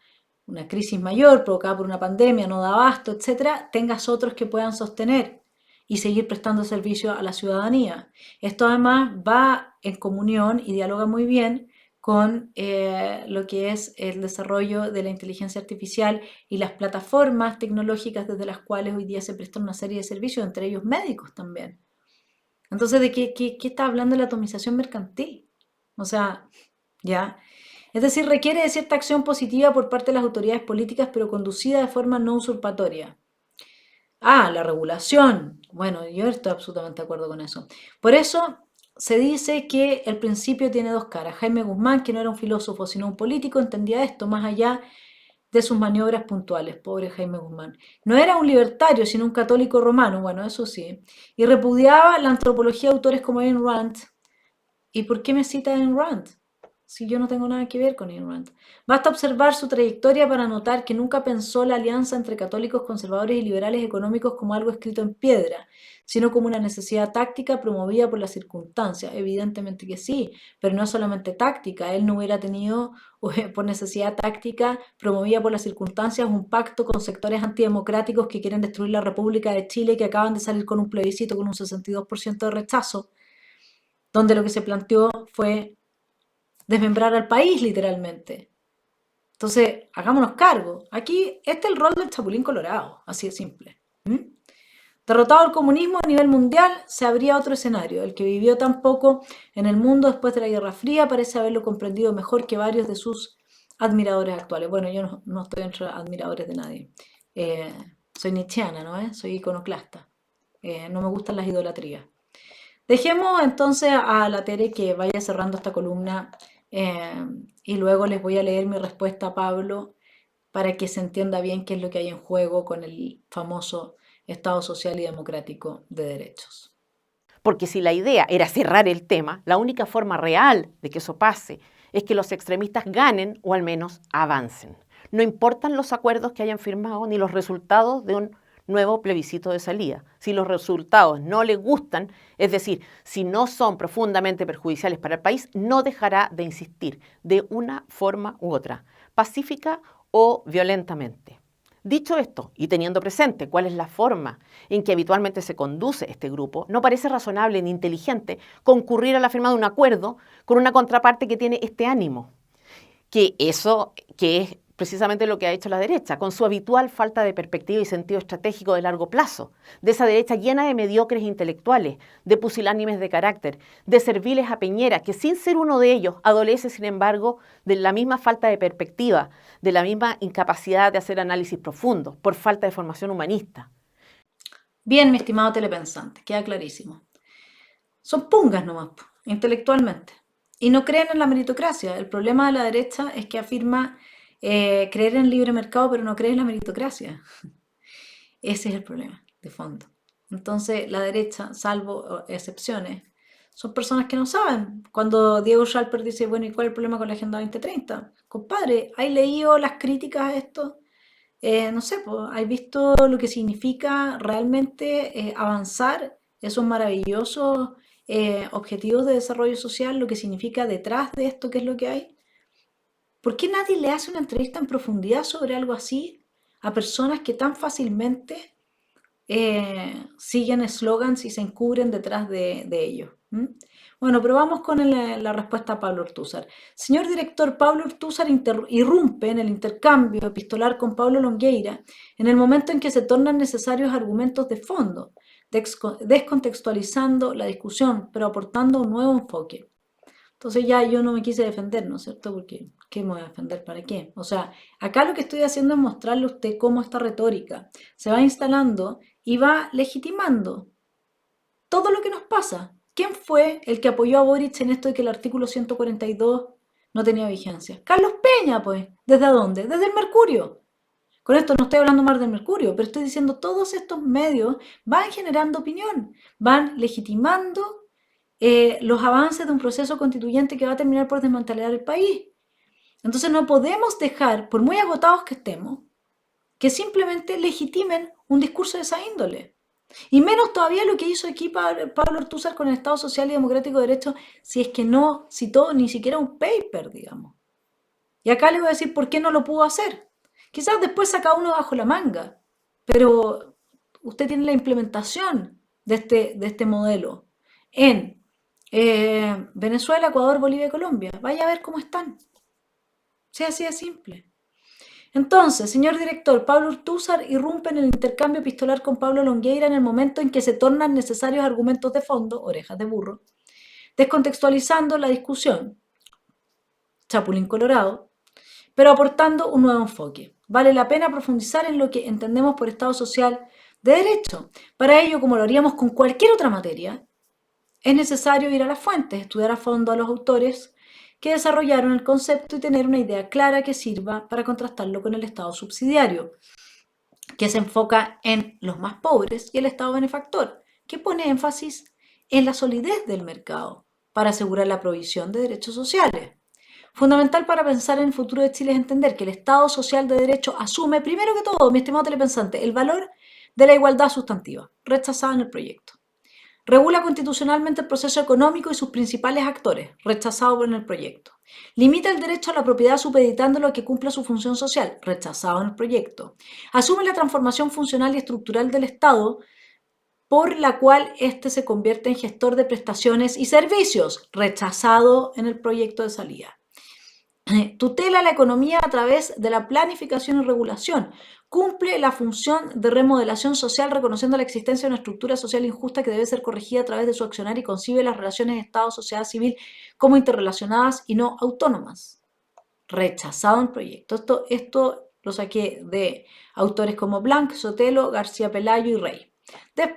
crisis mayor provocada por una pandemia, no da abasto, etcétera, tengas otros que puedan sostener y seguir prestando servicio a la ciudadanía. Esto además va en comunión y dialoga muy bien con lo que es el desarrollo de la inteligencia artificial y las plataformas tecnológicas desde las cuales hoy día se prestan una serie de servicios, entre ellos médicos también. Entonces, ¿de qué está hablando la atomización mercantil? O sea, ya. Es decir, requiere de cierta acción positiva por parte de las autoridades políticas, pero conducida de forma no usurpatoria. La regulación. Bueno, yo estoy absolutamente de acuerdo con eso. Por eso se dice que el principio tiene dos caras. Jaime Guzmán, que no era un filósofo, sino un político, entendía esto más allá de sus maniobras puntuales. Pobre Jaime Guzmán. No era un libertario, sino un católico romano, bueno, eso sí. Y repudiaba la antropología de autores como Ayn Rand. ¿Y por qué me cita Ayn Rand? Si yo no tengo nada que ver con Ayn Rand. Basta observar su trayectoria para notar que nunca pensó la alianza entre católicos, conservadores y liberales económicos como algo escrito en piedra, sino como una necesidad táctica promovida por las circunstancias. Evidentemente que sí, pero no solamente táctica. Él no hubiera tenido, por necesidad táctica promovida por las circunstancias, un pacto con sectores antidemocráticos que quieren destruir la República de Chile, que acaban de salir con un plebiscito con un 62% de rechazo, donde lo que se planteó fue desmembrar al país, literalmente. Entonces, hagámonos cargo. Aquí, este es el rol del Chapulín Colorado, así de simple. Derrotado el comunismo a nivel mundial, se abría otro escenario. El que vivió tan poco en el mundo después de la Guerra Fría parece haberlo comprendido mejor que varios de sus admiradores actuales. Bueno, yo no estoy entre admiradores de nadie. Soy nietzscheana, ¿no? Soy iconoclasta. No me gustan las idolatrías. Dejemos entonces a la Tere que vaya cerrando esta columna y luego les voy a leer mi respuesta a Pablo para que se entienda bien qué es lo que hay en juego con el famoso Estado Social y Democrático de Derechos. Porque si la idea era cerrar el tema, la única forma real de que eso pase es que los extremistas ganen o al menos avancen. No importan los acuerdos que hayan firmado ni los resultados de un nuevo plebiscito de salida. Si los resultados no le gustan, es decir, si no son profundamente perjudiciales para el país, no dejará de insistir de una forma u otra, pacífica o violentamente. Dicho esto, y teniendo presente cuál es la forma en que habitualmente se conduce este grupo, no parece razonable ni inteligente concurrir a la firma de un acuerdo con una contraparte que tiene este ánimo, que es precisamente lo que ha hecho la derecha, con su habitual falta de perspectiva y sentido estratégico de largo plazo, de esa derecha llena de mediocres intelectuales, de pusilánimes de carácter, de serviles a Piñera, que sin ser uno de ellos adolece, sin embargo, de la misma falta de perspectiva, de la misma incapacidad de hacer análisis profundo, por falta de formación humanista. Bien, mi estimado telepensante, queda clarísimo. Son pungas nomás, intelectualmente. Y no creen en la meritocracia. El problema de la derecha es que afirma creer en el libre mercado, pero no cree en la meritocracia. Ese es el problema, de fondo. Entonces, la derecha, salvo excepciones, son personas que no saben. Cuando Diego Schalper dice, bueno, ¿y cuál es el problema con la Agenda 2030? Compadre, ¿has leído las críticas a esto? No sé, pues, ¿has visto lo que significa realmente avanzar esos maravillosos objetivos de desarrollo social, lo que significa detrás de esto, qué es lo que hay? ¿Por qué nadie le hace una entrevista en profundidad sobre algo así a personas que tan fácilmente siguen eslogans y se encubren detrás de ellos? Bueno, pero vamos con la respuesta a Pablo Ortúzar. Señor director, Pablo Ortúzar irrumpe en el intercambio epistolar con Pablo Longueira en el momento en que se tornan necesarios argumentos de fondo, descontextualizando la discusión, pero aportando un nuevo enfoque. Entonces ya yo no me quise defender, ¿no es cierto? Porque, ¿qué me voy a defender? ¿Para qué? O sea, acá lo que estoy haciendo es mostrarle a usted cómo esta retórica se va instalando y va legitimando todo lo que nos pasa. ¿Quién fue el que apoyó a Boric en esto de que el artículo 142 no tenía vigencia? Carlos Peña, pues. ¿Desde dónde? Desde el Mercurio. Con esto no estoy hablando más del Mercurio, pero estoy diciendo todos estos medios van generando opinión, van legitimando los avances de un proceso constituyente que va a terminar por desmantelar el país. Entonces no podemos dejar, por muy agotados que estemos, que simplemente legitimen un discurso de esa índole. Y menos todavía lo que hizo aquí Pablo Ortúzar con el Estado Social y Democrático de Derecho, si es que no citó ni siquiera un paper, digamos. Y acá les voy a decir por qué no lo pudo hacer. Quizás después saca uno bajo la manga, pero usted tiene la implementación de este modelo en Venezuela, Ecuador, Bolivia y Colombia. Vaya a ver cómo están. Sea así de simple. Entonces, señor director, Pablo Ortúzar irrumpe en el intercambio epistolar con Pablo Longueira en el momento en que se tornan necesarios argumentos de fondo, orejas de burro, descontextualizando la discusión, Chapulín Colorado, pero aportando un nuevo enfoque. Vale la pena profundizar en lo que entendemos por Estado Social de Derecho. Para ello, como lo haríamos con cualquier otra materia, es necesario ir a las fuentes, estudiar a fondo a los autores que desarrollaron el concepto y tener una idea clara que sirva para contrastarlo con el Estado subsidiario, que se enfoca en los más pobres, y el Estado benefactor, que pone énfasis en la solidez del mercado para asegurar la provisión de derechos sociales. Fundamental para pensar en el futuro de Chile es entender que el Estado social de derecho asume, primero que todo, mi estimado telepensante, el valor de la igualdad sustantiva, rechazada en el proyecto. Regula constitucionalmente el proceso económico y sus principales actores, rechazado en el proyecto. Limita el derecho a la propiedad supeditándolo a que cumpla su función social, rechazado en el proyecto. Asume la transformación funcional y estructural del Estado, por la cual éste se convierte en gestor de prestaciones y servicios, rechazado en el proyecto de salida. Tutela la economía a través de la planificación y regulación. Cumple la función de remodelación social reconociendo la existencia de una estructura social injusta que debe ser corregida a través de su accionar y concibe las relaciones Estado-sociedad civil como interrelacionadas y no autónomas. Rechazado en proyecto. Esto lo saqué de autores como Blanc, Sotelo, García Pelayo y Rey.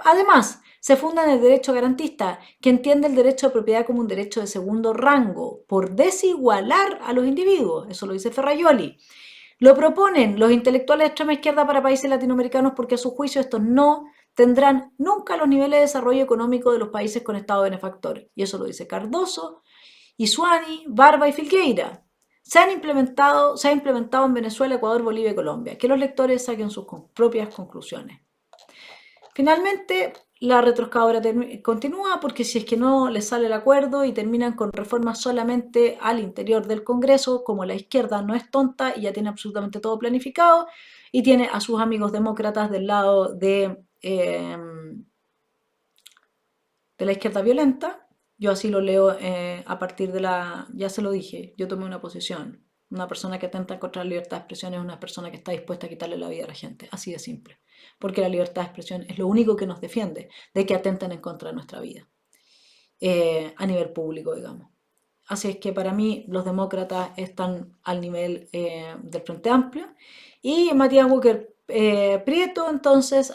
Además, se funda en el derecho garantista, que entiende el derecho de propiedad como un derecho de segundo rango, por desigualar a los individuos. Eso lo dice Ferraioli. Lo proponen los intelectuales de extrema izquierda para países latinoamericanos porque a su juicio estos no tendrán nunca los niveles de desarrollo económico de los países con Estado benefactor. Y eso lo dice Cardoso, Isuani, Barba y Filgueira. Se ha implementado en Venezuela, Ecuador, Bolivia y Colombia. Que los lectores saquen sus propias conclusiones. Finalmente, la retroexcavadora continúa porque si es que no les sale el acuerdo y terminan con reformas solamente al interior del Congreso, como la izquierda no es tonta y ya tiene absolutamente todo planificado y tiene a sus amigos demócratas del lado de la izquierda violenta, yo así lo leo a partir de ya se lo dije, yo tomé una posición. Una persona que atenta contra la libertad de expresión es una persona que está dispuesta a quitarle la vida a la gente, así de simple. Porque la libertad de expresión es lo único que nos defiende de que atenten en contra de nuestra vida, a nivel público, digamos. Así es que para mí los demócratas están al nivel del Frente Amplio y Matías Walker Prieto entonces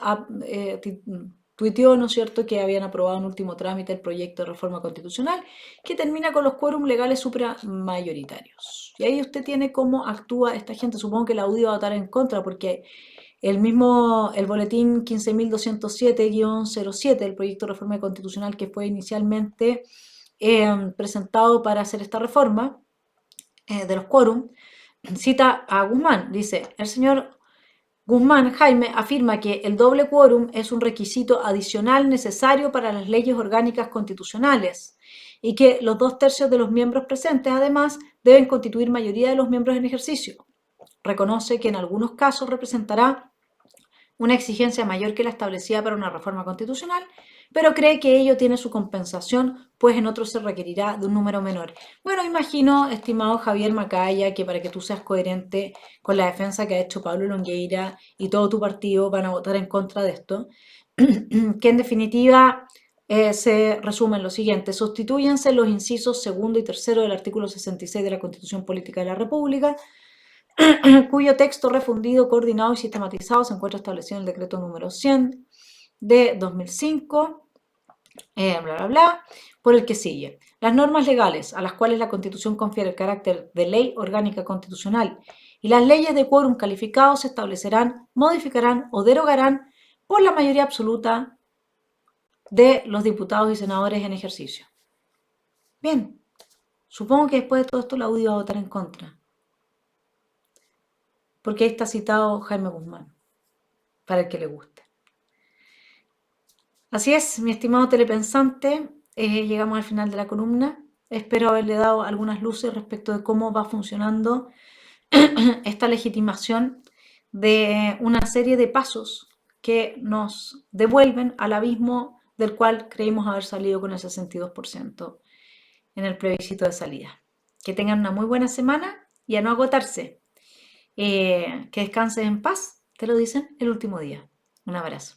tuiteó, ¿no es cierto?, que habían aprobado en último trámite el proyecto de reforma constitucional que termina con los quórum legales supramayoritarios. Y ahí usted tiene cómo actúa esta gente. Supongo que la UDI va a votar en contra porque el boletín 15.207-07, el proyecto de reforma constitucional que fue inicialmente presentado para hacer esta reforma de los quórum, cita a Guzmán, dice, el señor Guzmán Jaime afirma que el doble quórum es un requisito adicional necesario para las leyes orgánicas constitucionales y que los 2/3 de los miembros presentes, además, deben constituir mayoría de los miembros en ejercicio. Reconoce que en algunos casos representará una exigencia mayor que la establecida para una reforma constitucional, pero cree que ello tiene su compensación, pues en otros se requerirá de un número menor. Bueno, imagino, estimado Javier Macaya, que para que tú seas coherente con la defensa que ha hecho Pablo Longueira y todo tu partido van a votar en contra de esto, que en definitiva se resume en lo siguiente: sustitúyense los incisos segundo y tercero del artículo 66 de la Constitución Política de la República, cuyo texto refundido, coordinado y sistematizado se encuentra establecido en el decreto número 100 de 2005, por el que sigue. Las normas legales a las cuales la Constitución confiere el carácter de ley orgánica constitucional y las leyes de quórum calificado se establecerán, modificarán o derogarán por la mayoría absoluta de los diputados y senadores en ejercicio. Bien, supongo que después de todo esto la UDI va a votar en contra, porque ahí está citado Jaime Guzmán, para el que le guste. Así es, mi estimado telepensante, llegamos al final de la columna. Espero haberle dado algunas luces respecto de cómo va funcionando esta legitimación de una serie de pasos que nos devuelven al abismo del cual creímos haber salido con el 62% en el plebiscito de salida. Que tengan una muy buena semana y a no agotarse. Que descanses en paz, te lo dicen el último día. Un abrazo.